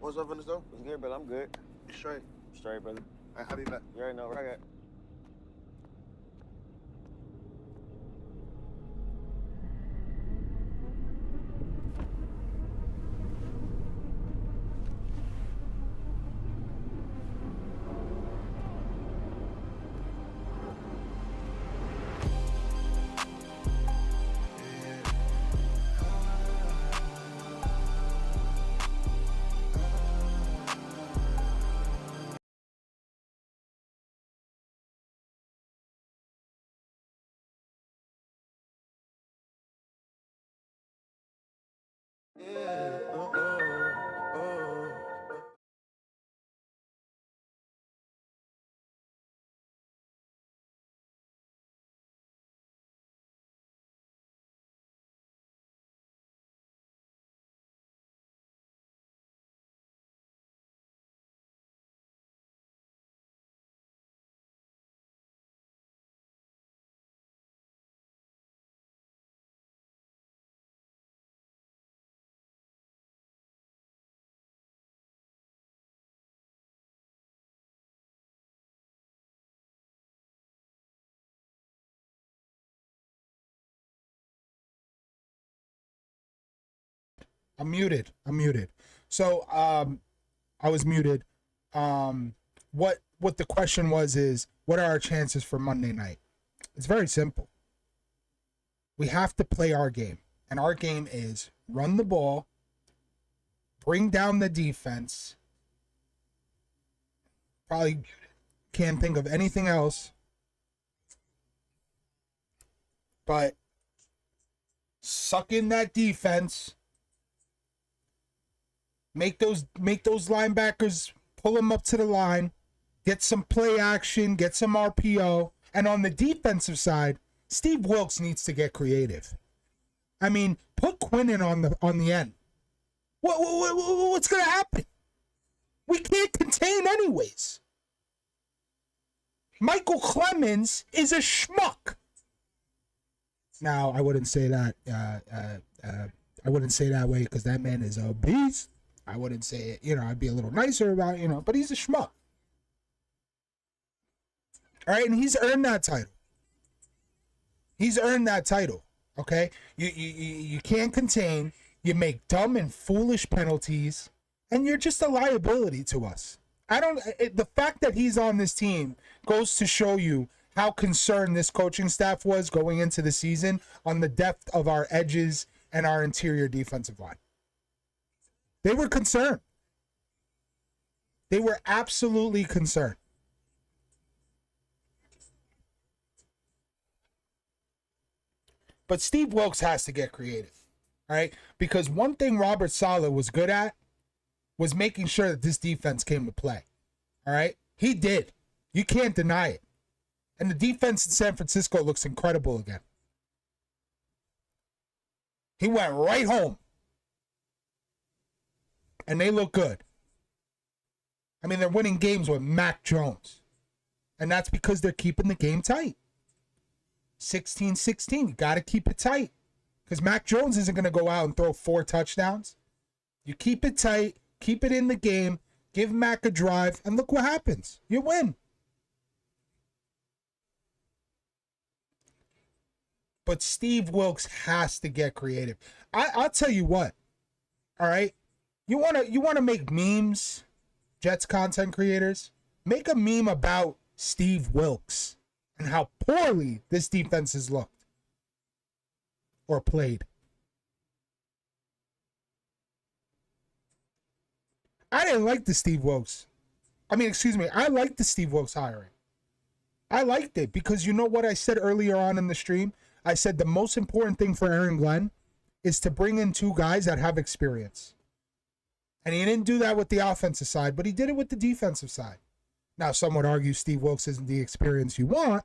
What's up in the store? What's good, brother? I'm good. Straight. Straight, brother. I'll be back. You already know where I got. I'm muted. So I was muted. What the question was is, what are our chances for Monday night? It's very simple. We have to play our game. And our game is run the ball, bring down the defense. Probably can't think of anything else. But suck in that defense, make those linebackers pull them up to the line, get some play action, get some RPO. And on the defensive side, Steve Wilks needs to get creative. I mean, put Quinnen on the end. What's going to happen? We can't contain anyways. Michael Clemens is a schmuck. Now, I wouldn't say that. I wouldn't say that way because that man is a beast. I wouldn't say it. I'd be a little nicer about it, but he's a schmuck. All right, and he's earned that title. He's earned that title. Okay, you can't contain. You make dumb and foolish penalties, and you're just a liability to us. The fact that he's on this team goes to show you how concerned this coaching staff was going into the season on the depth of our edges and our interior defensive line. They were concerned. They were absolutely concerned. But Steve Wilks has to get creative, all right? Because one thing Robert Saleh was good at was making sure that this defense came to play, all right? He did. You can't deny it. And the defense in San Francisco looks incredible again. He went right home. And they look good. I mean, they're winning games with Mac Jones. And that's because they're keeping the game tight. 16-16. You got to keep it tight. Because Mac Jones isn't going to go out and throw 4 touchdowns. You keep it tight. Keep it in the game. Give Mac a drive. And look what happens. You win. But Steve Wilks has to get creative. I'll tell you what. All right? You wanna make memes, Jets content creators? Make a meme about Steve Wilks and how poorly this defense has looked or played. I didn't like the Steve Wilks. I liked the Steve Wilks hiring. I liked it because you know what I said earlier on in the stream? I said the most important thing for Aaron Glenn is to bring in 2 guys that have experience. And he didn't do that with the offensive side, but he did it with the defensive side. Now, some would argue Steve Wilks isn't the experience you want,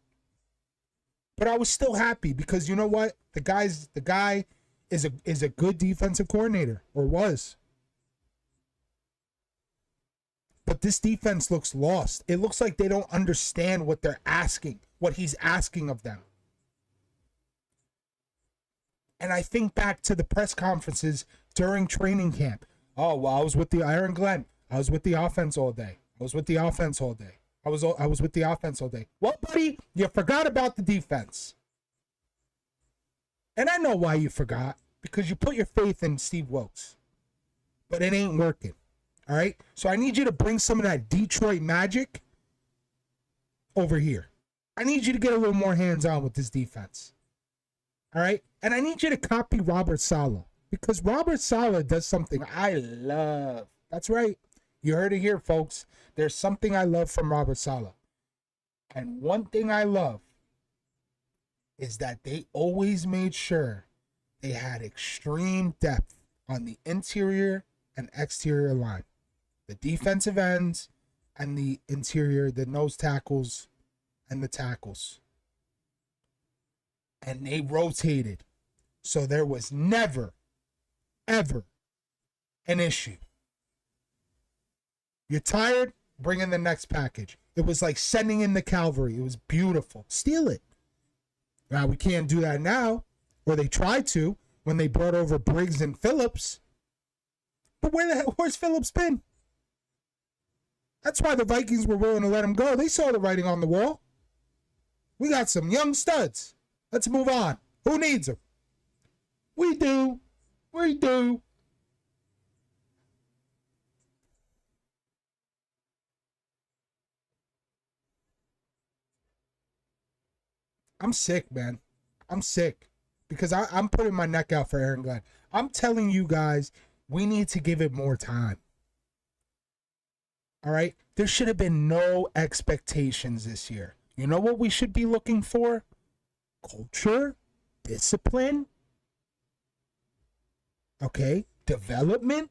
but I was still happy because you know what? The guy is a good defensive coordinator, or was. But this defense looks lost. It looks like they don't understand what they're asking, what he's asking of them. And I think back to the press conferences during training camp. Oh, well, I was with the Aaron Glenn. I was with the offense all day. I was with the offense all day. I was with the offense all day. Well, buddy, you forgot about the defense. And I know why you forgot. Because you put your faith in Steve Wilks. But it ain't working. All right? So I need you to bring some of that Detroit magic over here. I need you to get a little more hands-on with this defense. All right? And I need you to copy Robert Saleh. Because Robert Saleh does something I love. That's right. You heard it here, folks. There's something I love from Robert Saleh. And one thing I love is that they always made sure they had extreme depth on the interior and exterior line. The defensive ends and the interior, the nose tackles and the tackles. And they rotated. So there was never, ever an issue. You're tired? Bring in the next package. It was like sending in the cavalry. It was beautiful. Steal it. Now, we can't do that now. Or they tried to when they brought over Briggs and Phillips. But where's Phillips been? That's why the Vikings were willing to let him go. They saw the writing on the wall. We got some young studs. Let's move on. Who needs them? We do. We do. I'm sick, man. I'm sick. Because I'm putting my neck out for Aaron Glenn. I'm telling you guys, we need to give it more time. All right? There should have been no expectations this year. You know what we should be looking for? Culture, discipline, Okay, development.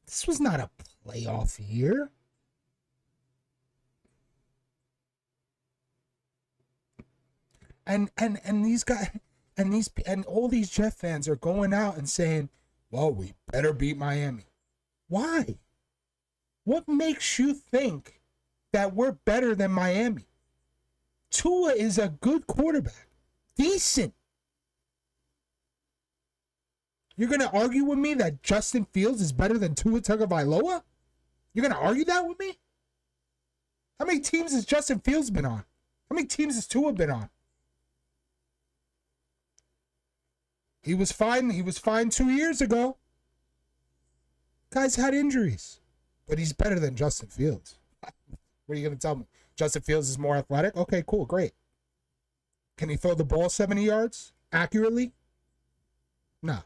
This was not a playoff year. And these guys and all these Jet fans are going out and saying, "Well, we better beat Miami." Why? What makes you think that we're better than Miami? Tua is a good quarterback. Decent. You're going to argue with me that Justin Fields is better than Tua Tagovailoa? You're going to argue that with me? How many teams has Justin Fields been on? How many teams has Tua been on? He was fine. He was fine 2 years ago. Guy's had injuries. But he's better than Justin Fields. What are you going to tell me? Justin Fields is more athletic? Okay, cool, great. Can he throw the ball 70 yards accurately? No.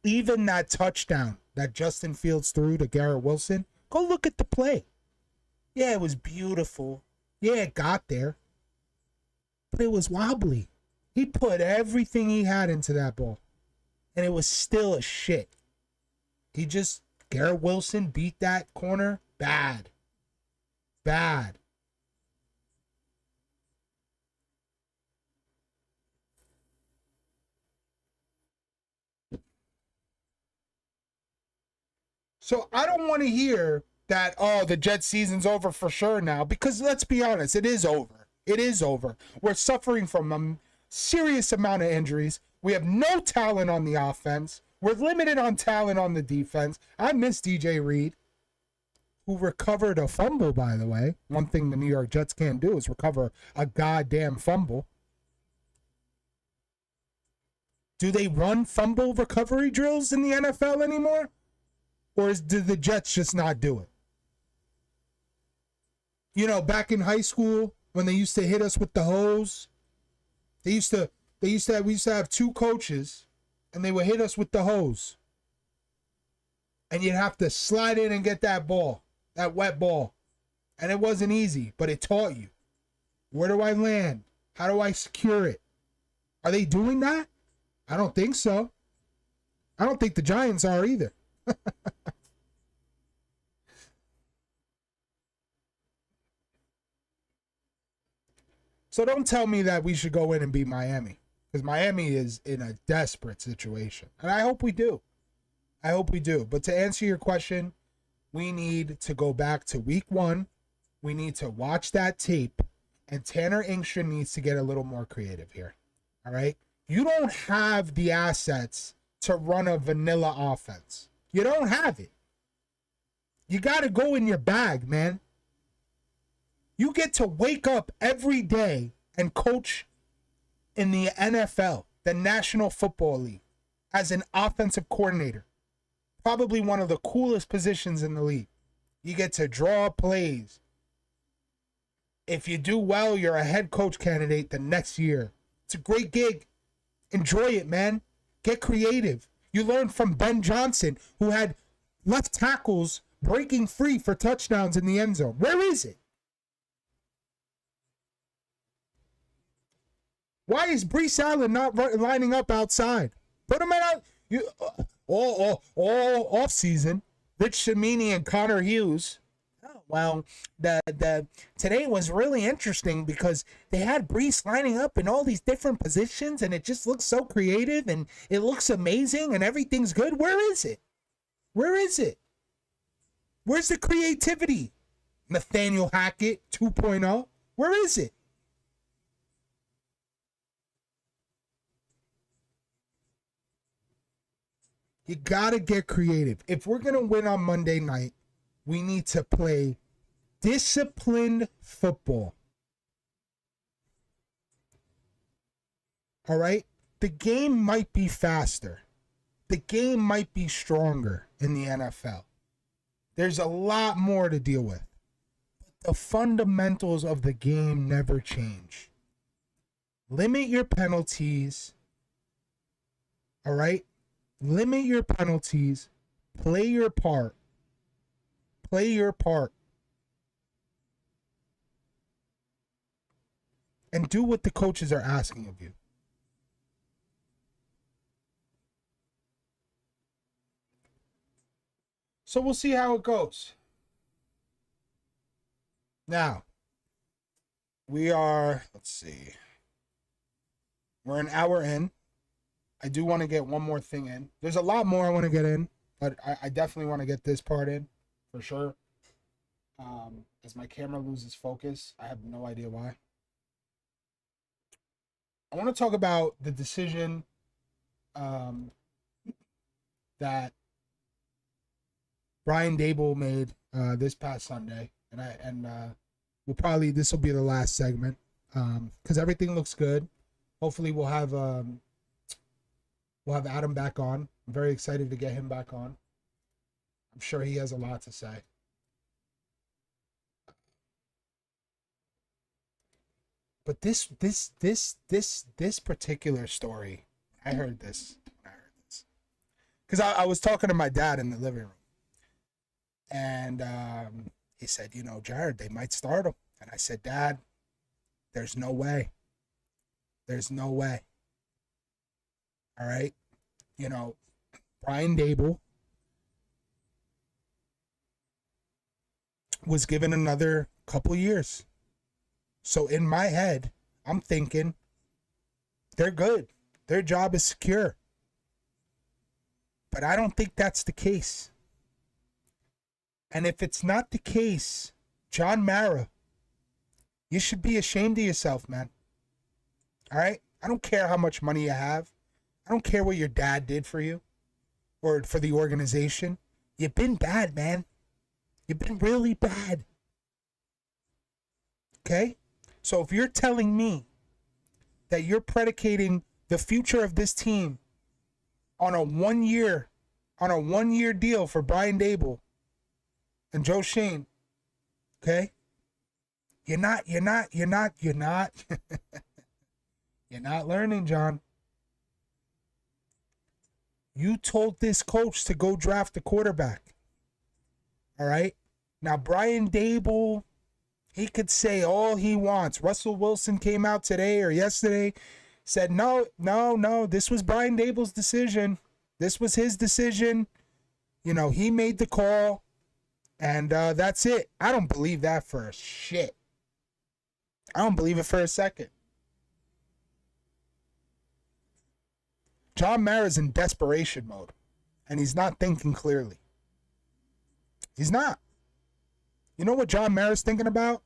Even that touchdown that Justin Fields threw to Garrett Wilson, go look at the play. Yeah, it was beautiful. Yeah, it got there. But it was wobbly. He put everything he had into that ball. And it was still a shit. Garrett Wilson beat that corner bad. Bad. So I don't want to hear that, oh, the Jets season's over for sure now, because let's be honest, it is over. It is over. We're suffering from a serious amount of injuries. We have no talent on the offense. We're limited on talent on the defense. I miss DJ Reed, who recovered a fumble, by the way. One thing the New York Jets can't do is recover a goddamn fumble. Do they run fumble recovery drills in the NFL anymore? Or do the Jets just not do it? You know, back in high school, when they used to hit us with the hose, we used to have two coaches, and they would hit us with the hose. And you'd have to slide in and get that ball, that wet ball. And it wasn't easy, but it taught you. Where do I land? How do I secure it? Are they doing that? I don't think so. I don't think the Giants are either. So don't tell me that we should go in and beat Miami, because Miami is in a desperate situation. And I hope we do. I hope we do. But to answer your question, we need to go back to week 1. We need to watch that tape. And Tanner Inkster needs to get a little more creative here. All right? You don't have the assets to run a vanilla offense. You don't have it. You got to go in your bag, man. You get to wake up every day and coach in the NFL, the National Football League, as an offensive coordinator. Probably one of the coolest positions in the league. You get to draw plays. If you do well, you're a head coach candidate the next year. It's a great gig. Enjoy it, man. Get creative. You learn from Ben Johnson, who had left tackles breaking free for touchdowns in the end zone. Where is it? Why is Brees Allen not lining up outside? Put him out. All off season. Rich Cimini and Connor Hughes. Oh, well, today was really interesting because they had Brees lining up in all these different positions, and it just looks so creative and it looks amazing and everything's good. Where is it? Where is it? Where's the creativity? Nathaniel Hackett 2.0. Where is it? You got to get creative. If we're going to win on Monday night, we need to play disciplined football. All right? The game might be faster. The game might be stronger in the NFL. There's a lot more to deal with. But the fundamentals of the game never change. Limit your penalties. All right? Limit your penalties. Play your part. Play your part. And do what the coaches are asking of you. So we'll see how it goes. Now, let's see. We're an hour in. I do want to get one more thing in. There's a lot more I want to get in, but I definitely want to get this part in for sure. As my camera loses focus, I have no idea why. I want to talk about the decision that Brian Dable made this past Sunday, and this will be the last segment because everything looks good. Hopefully, we'll have Adam back on. I'm very excited to get him back on. I'm sure he has a lot to say. But this particular story, I heard this because I was talking to my dad in the living room, and he said, Jared, they might start him, and I said, Dad, there's no way. There's no way. All right, Brian Dable was given another couple years. So in my head, I'm thinking they're good. Their job is secure. But I don't think that's the case. And if it's not the case, John Mara, you should be ashamed of yourself, man. All right? I don't care how much money you have. I don't care what your dad did for you or for the organization. You've been bad, man. You've been really bad. Okay? So if you're telling me that you're predicating the future of this team on a one-year deal for Brian Dable and Joe Shane, okay? You're not you're not learning, John. You told this coach to go draft a quarterback. All right? Now Brian Dable, he could say all he wants. Russell Wilson came out today or yesterday, said, no, this was Brian Dable's decision. This was his decision. He made the call, and that's it. I don't believe that for a shit. I don't believe it for a second. John Mara's in desperation mode, and he's not thinking clearly. He's not. You know what John Mara's thinking about?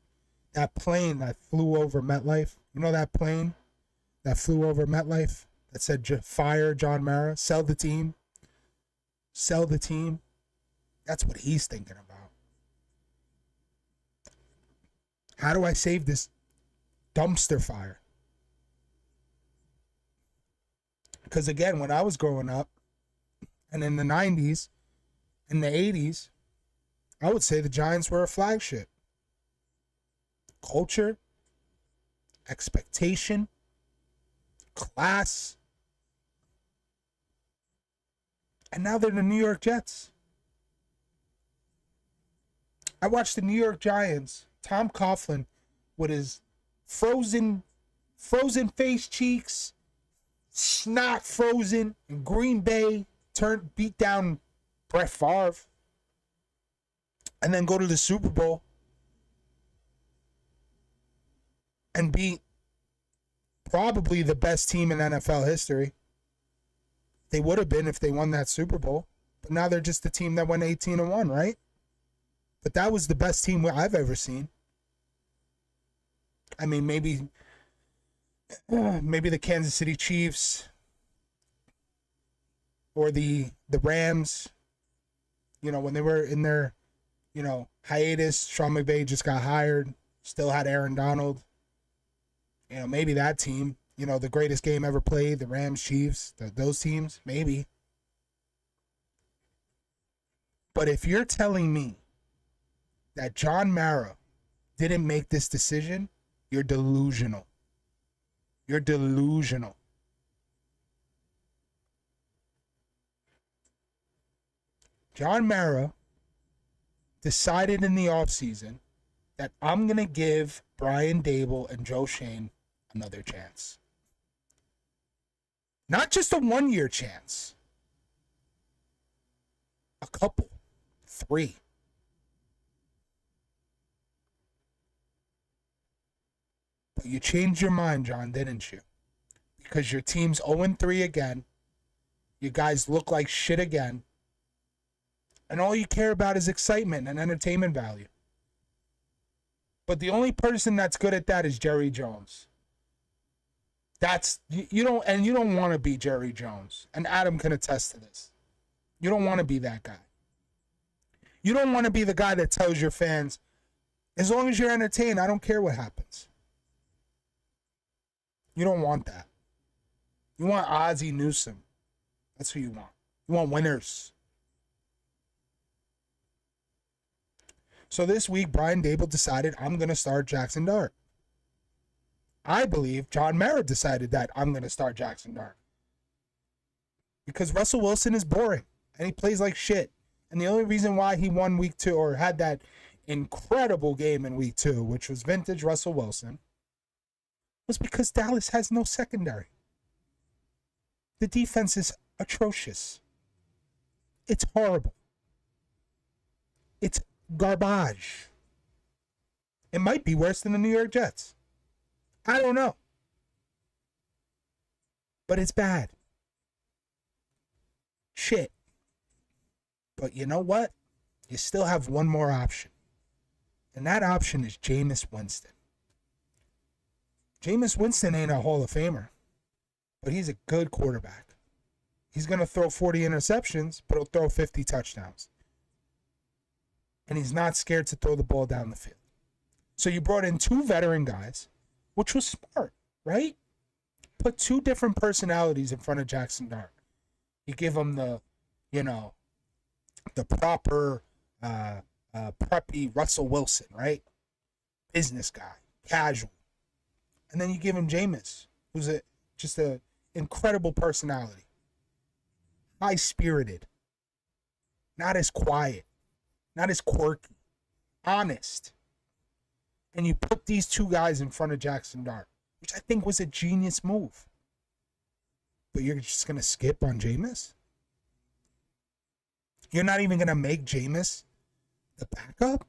That plane that flew over MetLife. You know that plane that flew over MetLife that said, fire John Mara, sell the team. Sell the team. That's what he's thinking about. How do I save this dumpster fire? Because again, when I was growing up, and in the 90s, in the 80s, I would say the Giants were a flagship. Culture, expectation, class. And now they're the New York Jets. I watched the New York Giants, Tom Coughlin, with his frozen face cheeks, snot frozen, in Green Bay, beat down Brett Favre, and then go to the Super Bowl and beat probably the best team in NFL history. They would have been if they won that Super Bowl. But now they're just the team that went 18-1, right? But that was the best team I've ever seen. I mean, maybe the Kansas City Chiefs or the Rams, when they were in their, hiatus. Sean McVay just got hired, still had Aaron Donald. Maybe that team, the greatest game ever played, the Rams, Chiefs, those teams, maybe. But if you're telling me that John Mara didn't make this decision, you're delusional. You're delusional. John Mara decided in the offseason that I'm going to give Brian Dable and Joe Shane another chance. Not just a 1-year chance. A couple. 3. But you changed your mind, John, didn't you? Because your team's 0-3 again. You guys look like shit again. And all you care about is excitement and entertainment value. But the only person that's good at that is Jerry Jones. You don't want to be Jerry Jones. And Adam can attest to this. You don't want to be that guy. You don't want to be the guy that tells your fans, as long as you're entertained, I don't care what happens. You don't want that. You want Ozzie Newsome. That's who you want. You want winners. So this week, Brian Dable decided, I'm going to start Jackson Dart. I believe John Mara decided that I'm going to start Jackson Dart. Because Russell Wilson is boring. And he plays like shit. And the only reason why he won week 2 or had that incredible game in week 2, which was vintage Russell Wilson, was because Dallas has no secondary. The defense is atrocious. It's horrible. It's garbage. It might be worse than the New York Jets. I don't know. But it's bad. Shit. But you know what? You still have one more option. And that option is Jameis Winston. Jameis Winston ain't a Hall of Famer. But he's a good quarterback. He's going to throw 40 interceptions, but he'll throw 50 touchdowns. And he's not scared to throw the ball down the field. So you brought in 2 veteran guys, which was smart, right? Put 2 different personalities in front of Jackson Dart. You give him the proper preppy Russell Wilson, right? Business guy, casual. And then you give him Jameis, who's just an incredible personality. High-spirited. Not as quiet. Not as quirky. Honest. And you put these 2 guys in front of Jackson Dart, which I think was a genius move. But you're just going to skip on Jameis? You're not even going to make Jameis the backup?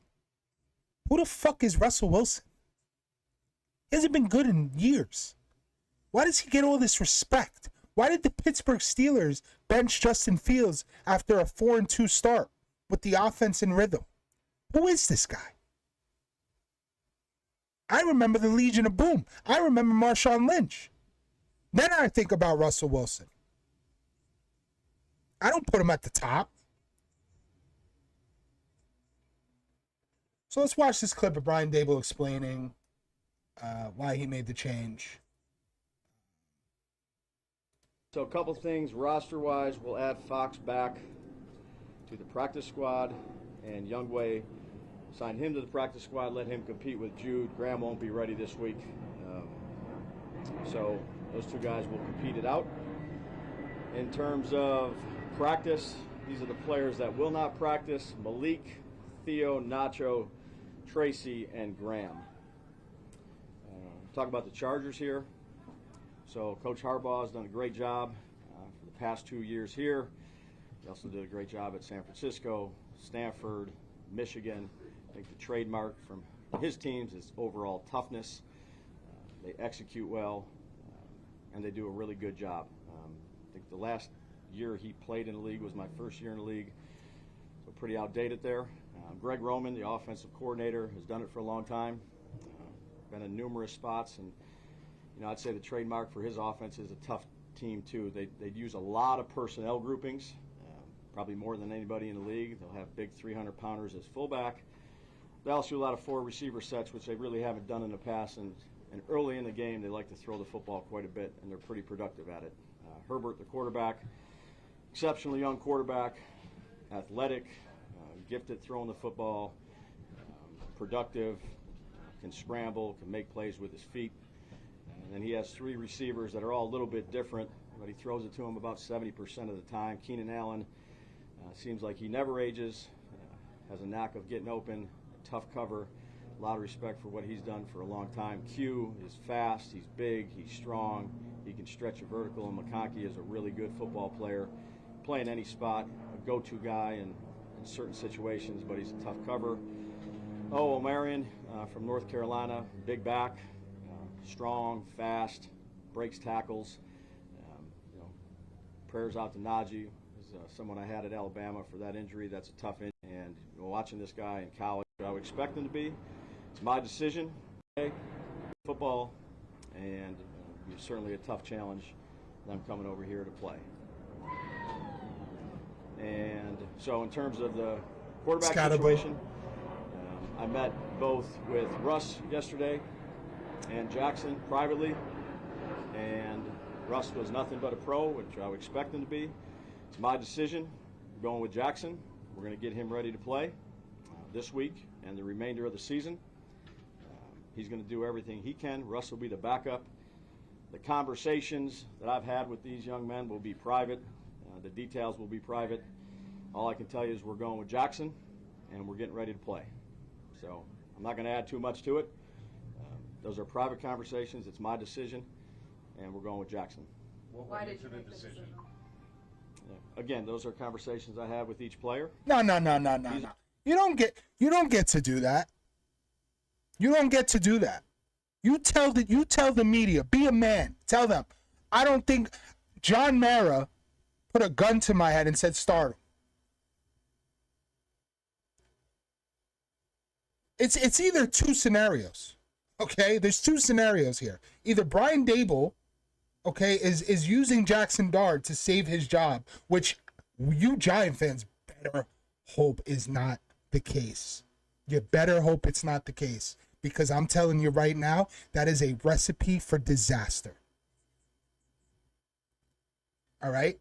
Who the fuck is Russell Wilson? He hasn't been good in years. Why does he get all this respect? Why did the Pittsburgh Steelers bench Justin Fields after a 4-2 start with the offense in rhythm? Who is this guy? I remember the Legion of Boom. I remember Marshawn Lynch. Then I think about Russell Wilson. I don't put him at the top. So let's watch this clip of Brian Dable explaining why he made the change. So a couple things roster-wise, we'll add Fox back to the practice squad, and Youngway, sign him to the practice squad, let him compete with Jude. Graham won't be ready this week. So those 2 guys will compete it out. In terms of practice, these are the players that will not practice: Malik, Theo, Nacho, Tracy, and Graham. Talk about the Chargers here. So Coach Harbaugh has done a great job for the past 2 years here. He also did a great job at San Francisco, Stanford, Michigan. I think the trademark from his teams is overall toughness. They execute well, and they do a really good job. I think the last year he played in the league was my first year in the league, so pretty outdated there. Greg Roman, the offensive coordinator, has done it for a long time. Been in numerous spots, and I'd say the trademark for his offense is a tough team too. They'd use a lot of personnel groupings, probably more than anybody in the league. They'll have big 300-pounders as fullback. They also do a lot of 4 receiver sets, which they really haven't done in the past. And early in the game, they like to throw the football quite a bit, and they're pretty productive at it. Herbert, the quarterback, exceptionally young quarterback, athletic, gifted throwing the football, productive, can scramble, can make plays with his feet. And then he has 3 receivers that are all a little bit different, but he throws it to them about 70% of the time. Keenan Allen seems like he never ages, has a knack of getting open, tough cover, a lot of respect for what he's done for a long time. Q is fast, he's big, he's strong, he can stretch a vertical, and McConkey is a really good football player, play in any spot, a go-to guy, and certain situations, but he's a tough cover. Oh, Omarion from North Carolina, big back, strong, fast, breaks tackles. You know, prayers out to Najee, who's someone I had at Alabama for that injury. That's a tough injury. And you know, watching this guy in college, I would expect him to be. It's my decision. Okay? Football, and it's certainly a tough challenge. I'm coming over here to play. And so in terms of the quarterback situation, I met both with Russ yesterday and Jackson privately, and Russ was nothing but a pro, which I would expect him to be. It's my decision. We're going with Jackson. We're going to get him ready to play this week and the remainder of the season. He's going to do everything he can. Russ will be the backup. The conversations that I've had with these young men will be private. The details will be private. All I can tell you is we're going with Jackson, and we're getting ready to play. So I'm not going to add too much to it. Those are private conversations. It's my decision, and we're going with Jackson. Why did you make the decision? Yeah. Again, those are conversations I have with each player. No. You don't get to do that. You don't get to do that. You tell the media, be a man. Tell them, I don't think John Mara put a gun to my head and said start him. It's either two scenarios. Okay? There's two scenarios here. Either Brian Dable, okay, is using Jackson Dart to save his job, which you Giant fans better hope is not the case. You better hope it's not the case. Because I'm telling you right now, that is a recipe for disaster. All right?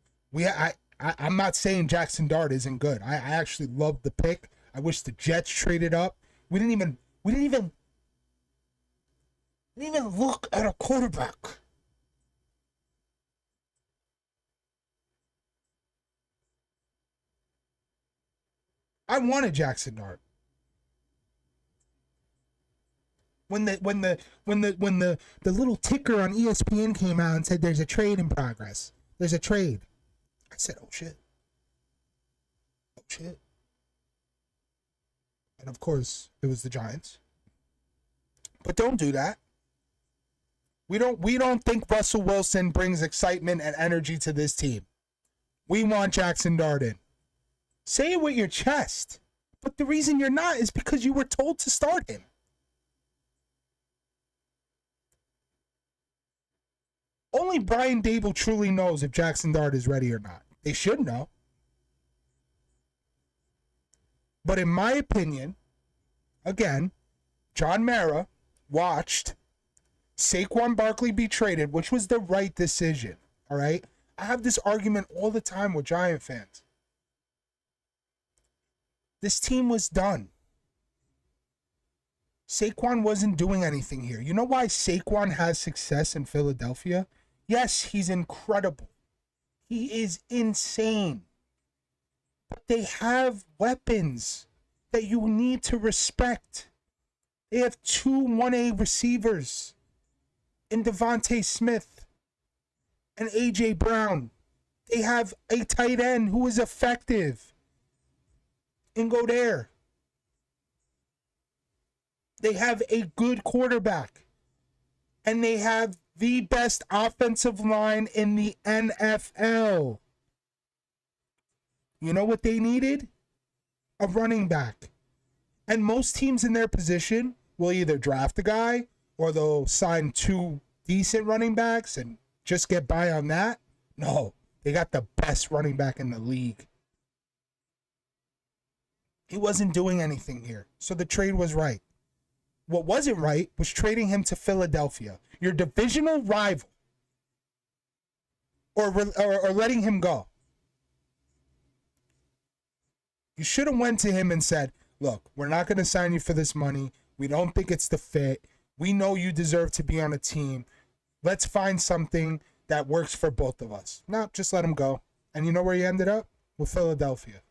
I'm not saying Jackson Dart isn't good. I actually love the pick. I wish the Jets traded up. We didn't even look at a quarterback. I wanted Jackson Dart. When the little ticker on ESPN came out and said there's a trade in progress. There's a trade. I said, oh shit. Oh shit. And of course, it was the Giants. But don't do that. We don't think Russell Wilson brings excitement and energy to this team. We want Jackson Dart in. Say it with your chest. But the reason you're not is because you were told to start him. Only Brian Dable truly knows if Jackson Dart is ready or not. They should know. But in my opinion, again, John Mara watched Saquon Barkley be traded, which was the right decision. All right? I have this argument all the time with Giant fans. This team was done. Saquon wasn't doing anything here. You know why Saquon has success in Philadelphia? Yes, he's incredible. He is insane. But they have weapons that you need to respect. They have 2 1A receivers in Devontae Smith and A.J. Brown. They have a tight end who is effective in Goddard. They have a good quarterback. And they have the best offensive line in the NFL. You know what they needed? A running back. And most teams in their position will either draft a guy or they'll sign 2 decent running backs and just get by on that. No, they got the best running back in the league. He wasn't doing anything here, so the trade was right. What wasn't right was trading him to Philadelphia, your divisional rival, or letting him go. You should have went to him and said, look, we're not going to sign you for this money. We don't think it's the fit. We know you deserve to be on a team. Let's find something that works for both of us. No, just let him go. And you know where he ended up? With Philadelphia.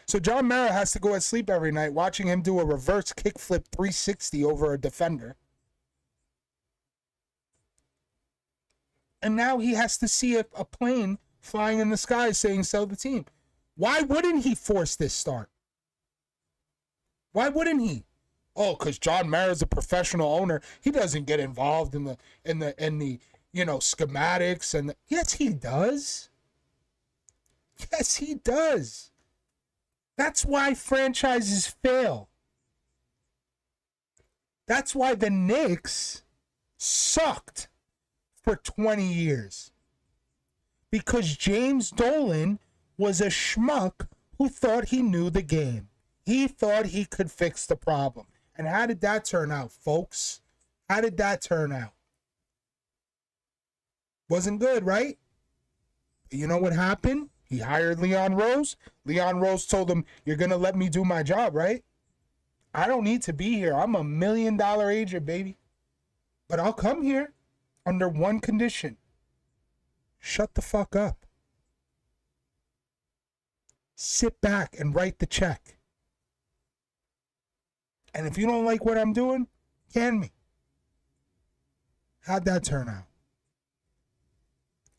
So John Mara has to go to sleep every night watching him do a reverse kickflip 360 over a defender. And now he has to see a plane flying in the sky saying sell the team. Why wouldn't he force this start? Why wouldn't he? Oh, because John Mara's a professional owner. He doesn't get involved in the schematics and yes, he does. Yes, he does. That's why franchises fail. That's why the Knicks sucked for 20 years. Because James Dolan was a schmuck who thought he knew the game. He thought he could fix the problem. And how did that turn out, folks? How did that turn out? Wasn't good, right? You know what happened? He hired Leon Rose. Leon Rose told him, you're going to let me do my job, right? I don't need to be here. I'm $1 million agent, baby. But I'll come here under one condition. Shut the fuck up. Sit back and write the check. And if you don't like what I'm doing, can me. How'd that turn out?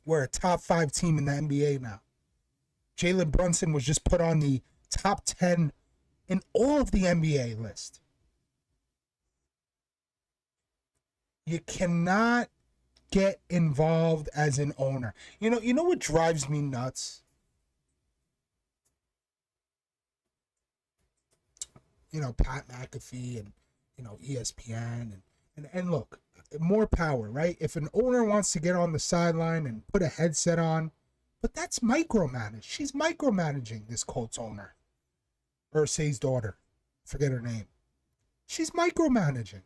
We're a top 5 team in the NBA now. Jalen Brunson was just put on the top 10 in all of the NBA list. You cannot get involved as an owner. You know what drives me nuts? Pat McAfee and ESPN and look, more power, right? If an owner wants to get on the sideline and put a headset on, but that's micromanaged. She's micromanaging this Colts owner. Irsay's daughter. Forget her name. She's micromanaging.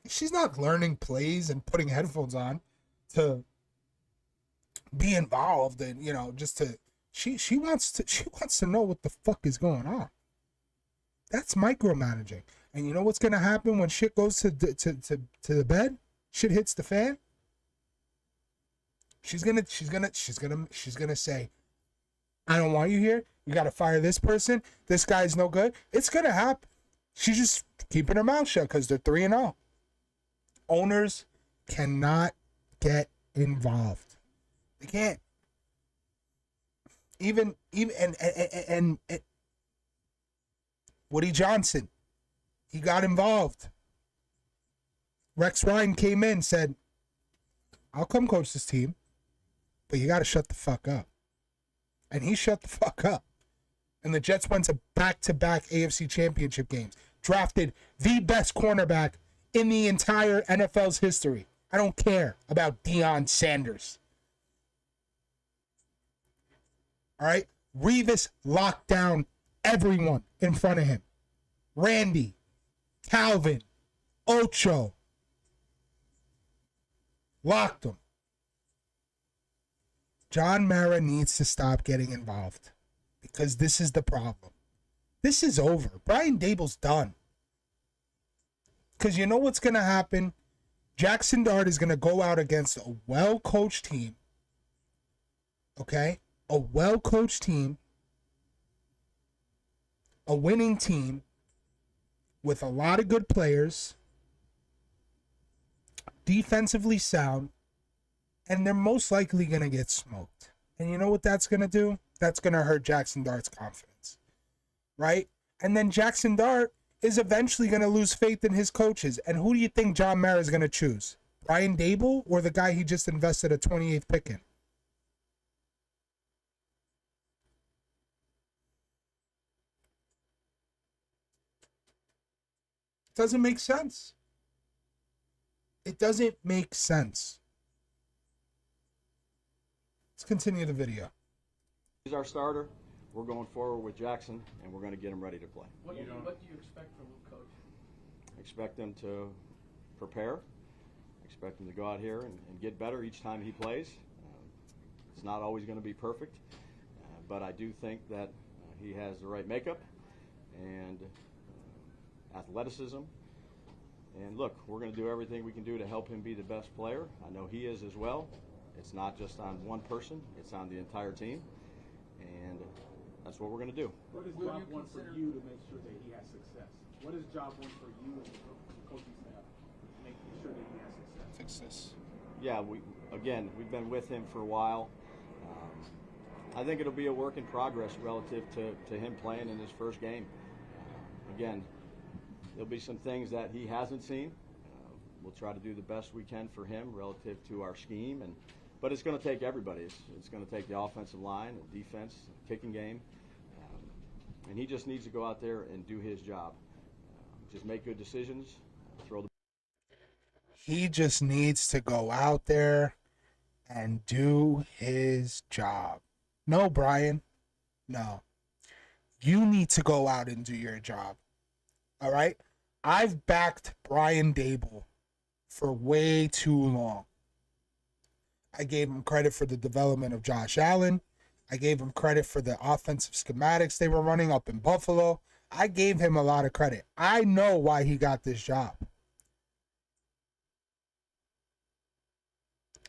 She's not learning plays and putting headphones on to be involved and, just to she wants to know what the fuck is going on. That's micromanaging. And you know what's gonna happen when shit goes to the bed? Shit hits the fan? She's gonna say, I don't want you here. You gotta fire this person. This guy's no good. It's gonna happen. She's just keeping her mouth shut because they're 3-0. Owners cannot get involved. They can't. Even and Woody Johnson, he got involved. Rex Ryan came in, said, I'll come coach this team, but you got to shut the fuck up. And he shut the fuck up. And the Jets went to back-to-back AFC championship games. Drafted the best cornerback in the entire NFL's history. I don't care about Deion Sanders. All right? Revis locked down everyone in front of him. Randy, Calvin, Ocho. Locked them. John Mara needs to stop getting involved because this is the problem. This is over. Brian Dable's done. Because you know what's going to happen? Jackson Dart is going to go out against a well-coached team. Okay? A well-coached team. A winning team with a lot of good players. Defensively sound. And they're most likely going to get smoked. And you know what that's going to do? That's going to hurt Jackson Dart's confidence. Right? And then Jackson Dart is eventually going to lose faith in his coaches. And who do you think John Mara is going to choose? Brian Dable or the guy he just invested a 28th pick in? Doesn't make sense. It doesn't make sense. Let's continue the video. He's our starter. We're going forward with Jackson, and we're going to get him ready to play. What do you expect from him, Coach? Expect him to prepare. Expect him to go out here and get better each time he plays. It's not always going to be perfect, but I do think that he has the right makeup and athleticism. And look, we're going to do everything we can do to help him be the best player. I know he is as well. It's not just on one person, it's on the entire team. And that's what we're going to do. What is job one for you to make sure that he has success? What is job one for you and the coaching staff to make sure that he has success? Fix this. yeah, we've been with him for a while. I think it'll be a work in progress relative to him playing in his first game. Again, there'll be some things that he hasn't seen. We'll try to do the best we can for him relative to our scheme, but it's going to take everybody. It's going to take the offensive line, the defense, the kicking game, and he just needs to go out there and do his job. Just make good decisions, throw the. He just needs to go out there and do his job. No, Brian. No. You need to go out and do your job. All right? I've backed Brian Dable for way too long. I gave him credit for the development of Josh Allen. I gave him credit for the offensive schematics they were running up in Buffalo. I gave him a lot of credit. I know why he got this job.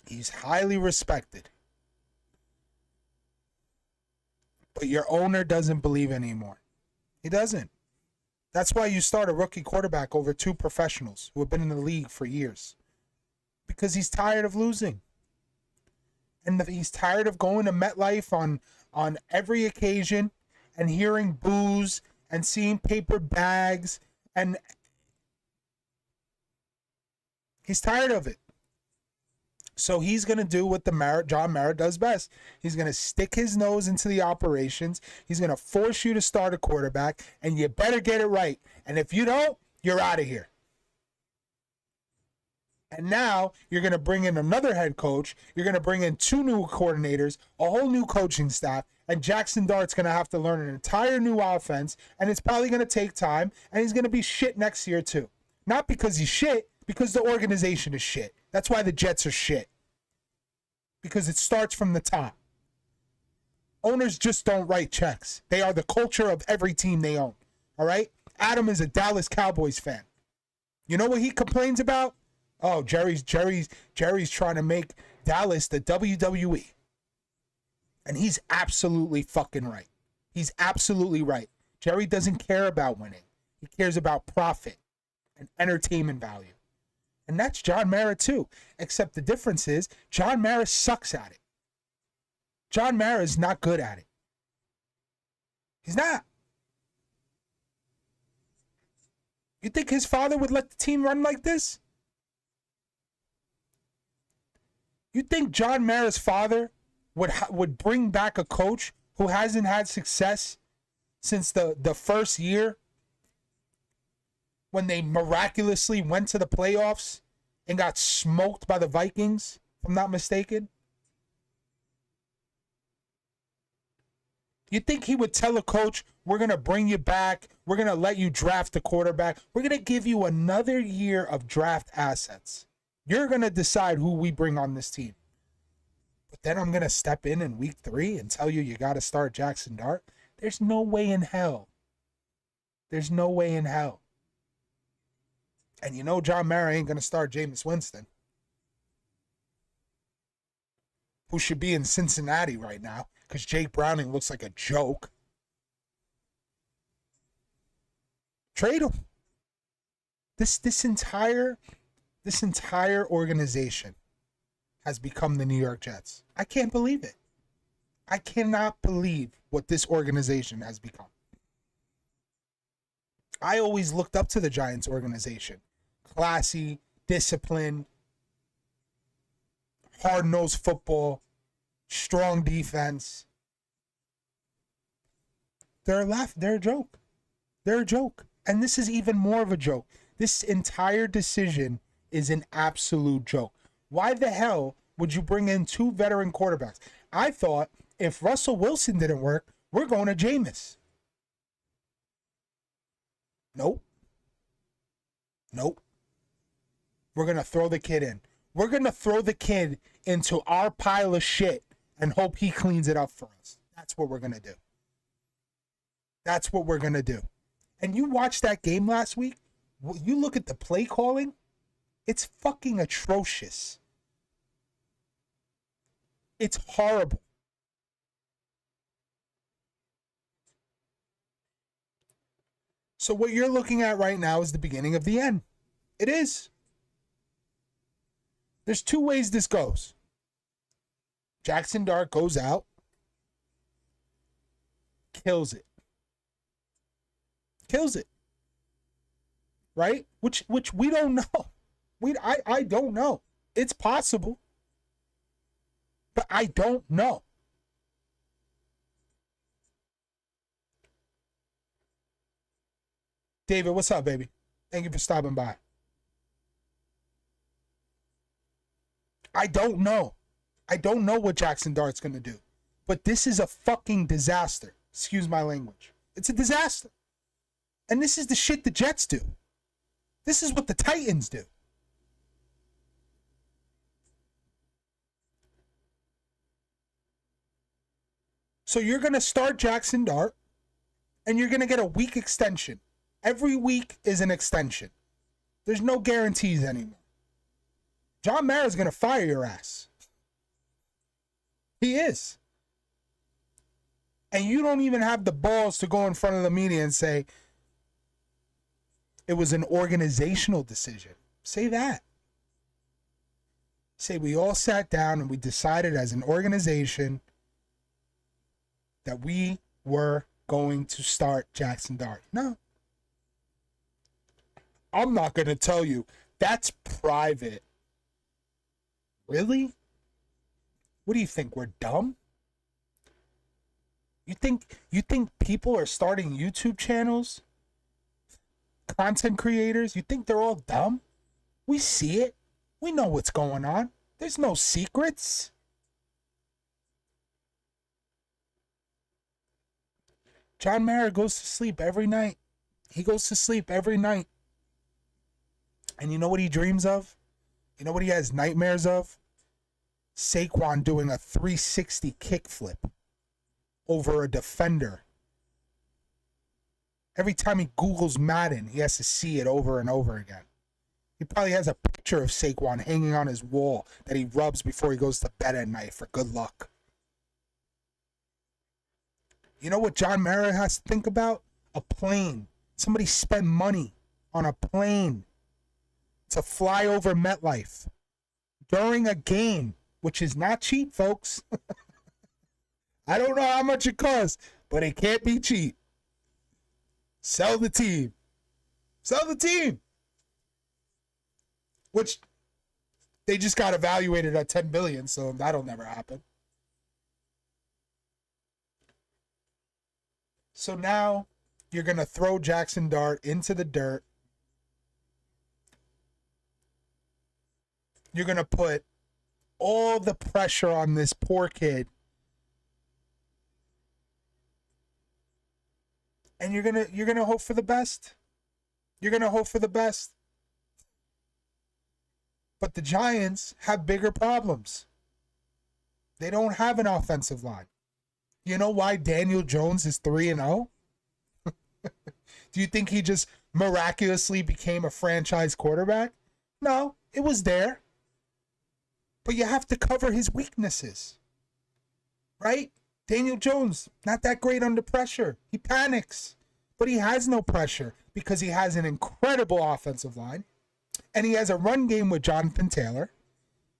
He's highly respected. But your owner doesn't believe anymore. He doesn't. That's why you start a rookie quarterback over two professionals who have been in the league for years. Because he's tired of losing. And he's tired of going to MetLife on every occasion and hearing boos and seeing paper bags. And he's tired of it. So he's going to do what John Mara does best. He's going to stick his nose into the operations. He's going to force you to start a quarterback, and you better get it right. And if you don't, you're out of here. And now you're going to bring in another head coach. You're going to bring in two new coordinators, a whole new coaching staff, and Jackson Dart's going to have to learn an entire new offense, and it's probably going to take time, and he's going to be shit next year too. Not because he's shit, because the organization is shit. That's why the Jets are shit. Because it starts from the top. Owners just don't write checks. They are the culture of every team they own. All right? Adam is a Dallas Cowboys fan. You know what he complains about? Oh, Jerry's trying to make Dallas the WWE. And he's absolutely fucking right. He's absolutely right. Jerry doesn't care about winning. He cares about profit and entertainment value. And that's John Mara too. Except the difference is John Mara sucks at it. John Mara is not good at it. He's not. You think his father would let the team run like this? You think John Mara's father would bring back a coach who hasn't had success since the first year when they miraculously went to the playoffs and got smoked by the Vikings, if I'm not mistaken? You think he would tell a coach, we're going to bring you back, we're going to let you draft a quarterback, we're going to give you another year of draft assets. You're going to decide who we bring on this team. But then I'm going to step in week 3 and tell you got to start Jackson Dart? There's no way in hell. There's no way in hell. And you know John Mara ain't going to start Jameis Winston, who should be in Cincinnati right now because Jake Browning looks like a joke. Trade him. This entire organization has become the New York Jets. I can't believe it. I cannot believe what this organization has become. I always looked up to the Giants organization. Classy, disciplined, hard-nosed football, strong defense. They're a joke. They're a joke. And this is even more of a joke. This entire decision is an absolute joke. Why the hell would you bring in 2 veteran quarterbacks? I thought if Russell Wilson didn't work, we're going to Jameis. Nope. We're going to throw the kid in. We're going to throw the kid into our pile of shit and hope he cleans it up for us. That's what we're going to do. That's what we're going to do. And you watched that game last week? You look at the play calling, it's fucking atrocious. It's horrible. So what you're looking at right now is the beginning of the end. It is. There's two ways this goes. Jackson Dart goes out, kills it. Kills it. Right? Which we don't know. I don't know. It's possible. But I don't know. David, what's up, baby? Thank you for stopping by. I don't know. I don't know what Jackson Dart's going to do. But this is a fucking disaster. Excuse my language. It's a disaster. And this is the shit the Jets do. This is what the Titans do. So you're going to start Jackson Dart, and you're going to get a week extension. Every week is an extension. There's no guarantees anymore. John Mara's going to fire your ass. He is. And you don't even have the balls to go in front of the media and say, it was an organizational decision. Say that. Say we all sat down and we decided as an organization that we were going to start Jackson Dart. No. I'm not going to tell you. That's private. Really? What do you think? We're dumb? You think people are starting YouTube channels? Content creators? You think they're all dumb? We see it. We know what's going on. There's no secrets. John Mara goes to sleep every night. He goes to sleep every night. And you know what he dreams of? You know what he has nightmares of? Saquon doing a 360 kickflip over a defender. Every time he Googles Madden, he has to see it over and over again. He probably has a picture of Saquon hanging on his wall that he rubs before he goes to bed at night for good luck. You know what John Mara has to think about? A plane. Somebody spent money on a plane to fly over MetLife during a game, which is not cheap, folks. I don't know how much it costs, but it can't be cheap. Sell the team. Sell the team. Which they just got evaluated at $10 billion, so that'll never happen. So now you're going to throw Jackson Dart into the dirt. You're going to put all the pressure on this poor kid. And you're going to hope for the best. You're going to hope for the best. But the Giants have bigger problems. They don't have an offensive line. You know why Daniel Jones is 3-0? Do you think he just miraculously became a franchise quarterback? No, it was there. But you have to cover his weaknesses. Right? Daniel Jones, not that great under pressure. He panics. But he has no pressure because he has an incredible offensive line. And he has a run game with Jonathan Taylor.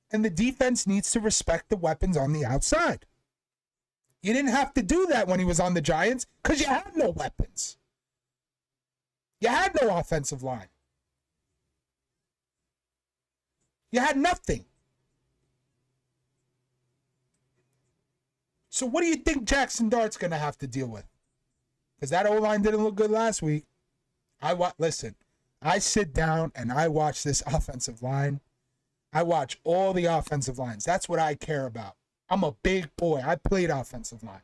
And the defense needs to respect the weapons on the outside. You didn't have to do that when he was on the Giants because you had no weapons. You had no offensive line. You had nothing. So what do you think Jackson Dart's going to have to deal with? Because that O-line didn't look good last week. Listen, I sit down and I watch this offensive line. I watch all the offensive lines. That's what I care about. I'm a big boy. I played offensive line.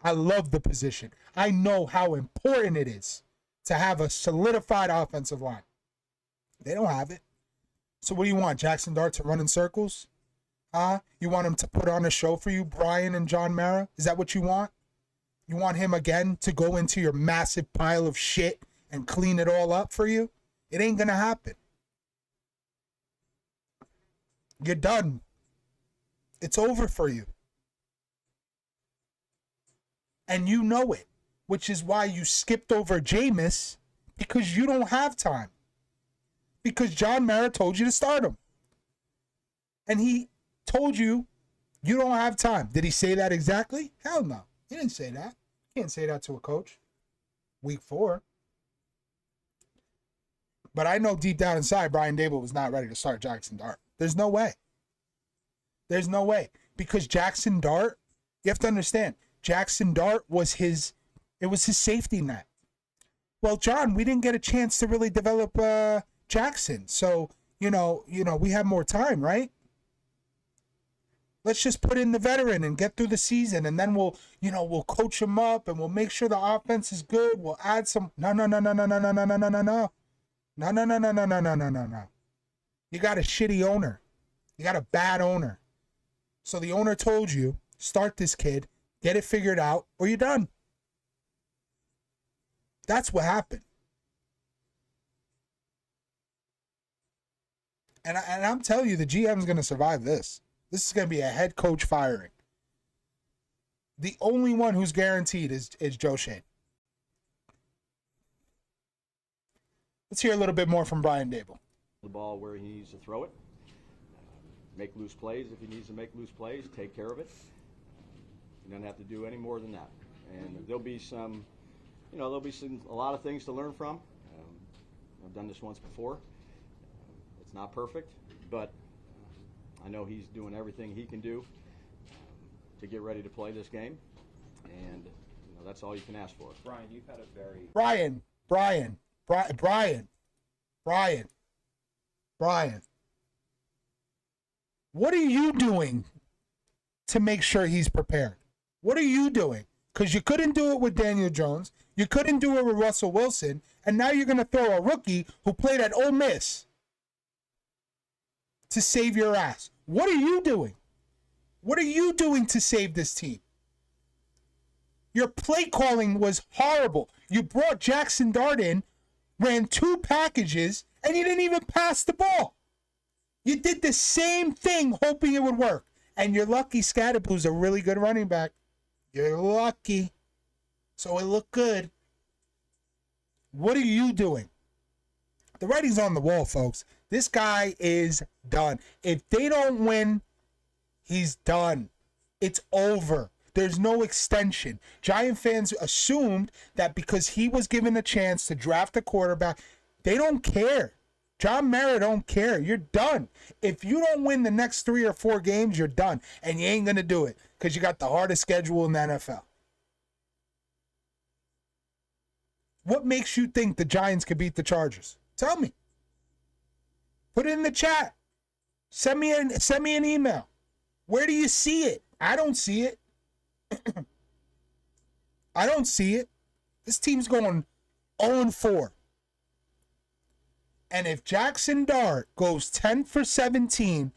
I love the position. I know how important it is to have a solidified offensive line. They don't have it. So what do you want, Jackson Dart to run in circles? Huh? You want him to put on a show for you, Brian and John Mara? Is that what you want? You want him again to go into your massive pile of shit and clean it all up for you? It ain't going to happen. You're done. It's over for you. And you know it, which is why you skipped over Jameis, because you don't have time. Because John Mara told you to start him. And he told you, you don't have time. Did he say that exactly? Hell no. He didn't say that. You can't say that to a coach. Week 4. But I know deep down inside, Brian Dable was not ready to start Jackson Dart. There's no way. There's no way. Because Jackson Dart, you have to understand, Jackson Dart was his safety net. Well, John, we didn't get a chance to really develop Jackson. So, you know, we have more time, right? Let's just put in the veteran and get through the season, and then we'll coach him up and we'll make sure the offense is good. We'll add some. No. You got a shitty owner. You got a bad owner. So the owner told you, start this kid, get it figured out, or you're done. That's what happened. And I'm telling you, the GM's going to survive this. This is going to be a head coach firing. The only one who's guaranteed is Joe Shane. Let's hear a little bit more from Brian Dable. The ball where he needs to throw it. Make loose plays if he needs to make loose plays. Take care of it. He doesn't have to do any more than that. And there'll be a lot of things to learn from. I've done this once before. It's not perfect, but I know he's doing everything he can do to get ready to play this game, and that's all you can ask for. Brian, you've had a very Brian. What are you doing to make sure he's prepared? What are you doing? Because you couldn't do it with Daniel Jones, you couldn't do it with Russell Wilson, and now you're going to throw a rookie who played at Ole Miss to save your ass. What are you doing? What are you doing to save this team? Your play calling was horrible. You brought Jackson Dart in, ran 2 packages, and you didn't even pass the ball. You did the same thing hoping it would work. And you're lucky Scadaboo's a really good running back. You're lucky. So it looked good. What are you doing? The writing's on the wall, folks. This guy is done. If they don't win, he's done. It's over. There's no extension. Giant fans assumed that because he was given a chance to draft a quarterback, they don't care. John Mara don't care. You're done. If you don't win the next 3 or 4 games, you're done. And you ain't going to do it because you got the hardest schedule in the NFL. What makes you think the Giants could beat the Chargers? Tell me. Put it in the chat. Send me an email. Where do you see it? I don't see it. I don't see it. This team's going 0-4. And if Jackson Dart goes 10 for 17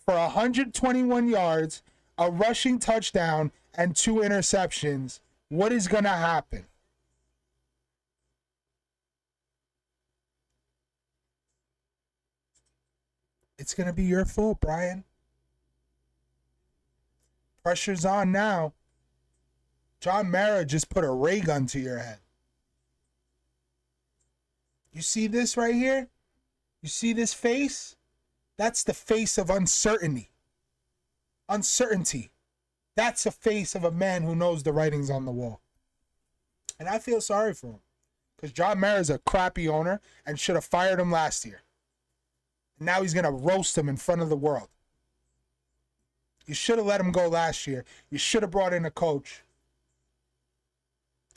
for 121 yards, a rushing touchdown, and 2 interceptions, what is going to happen? It's going to be your fault, Brian. Pressure's on now. John Mara just put a ray gun to your head. You see this right here? You see this face? That's the face of uncertainty. Uncertainty. That's a face of a man who knows the writing's on the wall. And I feel sorry for him. Because John Mara's a crappy owner and should have fired him last year. And now he's going to roast him in front of the world. You should have let him go last year. You should have brought in a coach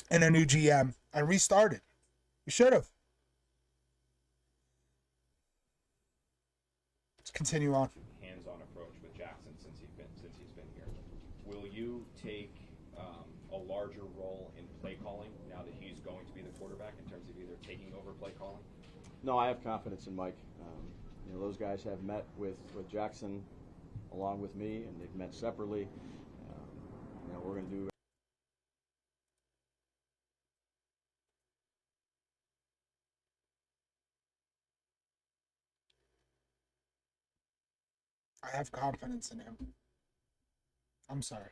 and a new GM and restarted. You should have. Let's continue on. Hands-on approach with Jackson since he's been here. Will you take a larger role in play calling now that he's going to be the quarterback in terms of either taking over play calling? No, I have confidence in Mike. Those guys have met with Jackson along with me, and they've met separately. We're going to do. I have confidence in him. I'm sorry.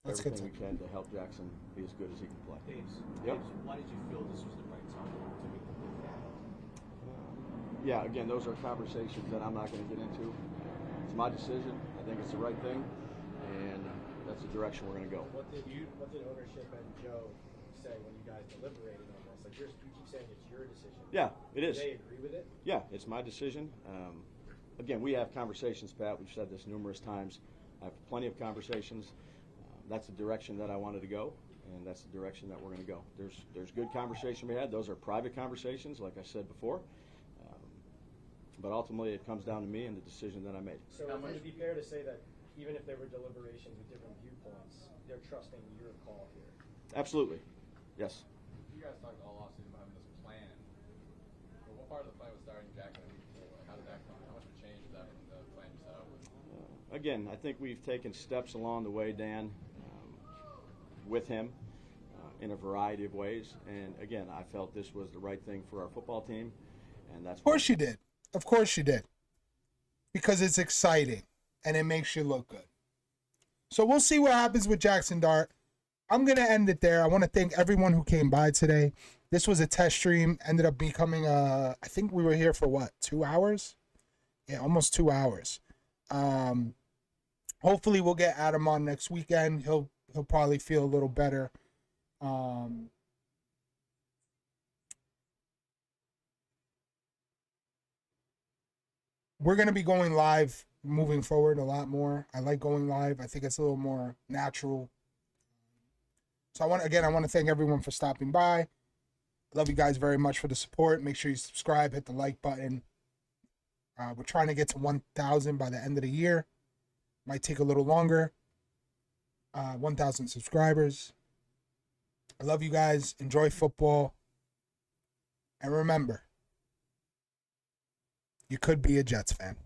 Let's everything continue. we can to help Jackson be as good as he can play. Dave, why did you feel this was the right time to make the move? Yeah, again, those are conversations that I'm not going to get into my decision. I think it's the right thing, and that's the direction we're going to go. What did ownership and Joe say when you guys deliberated on this? Like you keep saying it's your decision. Yeah, it is. Do they agree with it? Yeah, it's my decision. Again, we have conversations, Pat. We've said this numerous times. I have plenty of conversations. That's the direction that I wanted to go, and that's the direction that we're going to go. There's good conversation we had. Those are private conversations, like I said before. But ultimately, it comes down to me and the decision that I made. So would it be fair to say that even if there were deliberations with different viewpoints, they're trusting your call here? Absolutely. Yes. You guys talked all offseason about having this plan. But what part of the plan was starting Jackson in week 4? How did that come? How much of a change is that from the plan you set out with? Again, I think we've taken steps along the way, Dan, with him in a variety of ways. And again, I felt this was the right thing for our football team, and that's. Of course you did. Of course you did. Because it's exciting and it makes you look good. So we'll see what happens with Jackson Dart. I'm going to end it there. I want to thank everyone who came by today. This was a test stream. Ended up becoming I think we were here for what, 2 hours? Yeah, almost 2 hours. Hopefully we'll get Adam on next weekend. He'll probably feel a little better. We're going to be going live moving forward a lot more. I like going live. I think it's a little more natural. So I want to thank everyone for stopping by. I love you guys very much for the support. Make sure you subscribe, hit the like button. We're trying to get to 1,000 by the end of the year. Might take a little longer. 1,000 subscribers. I love you guys. Enjoy football. And remember, you could be a Jets fan.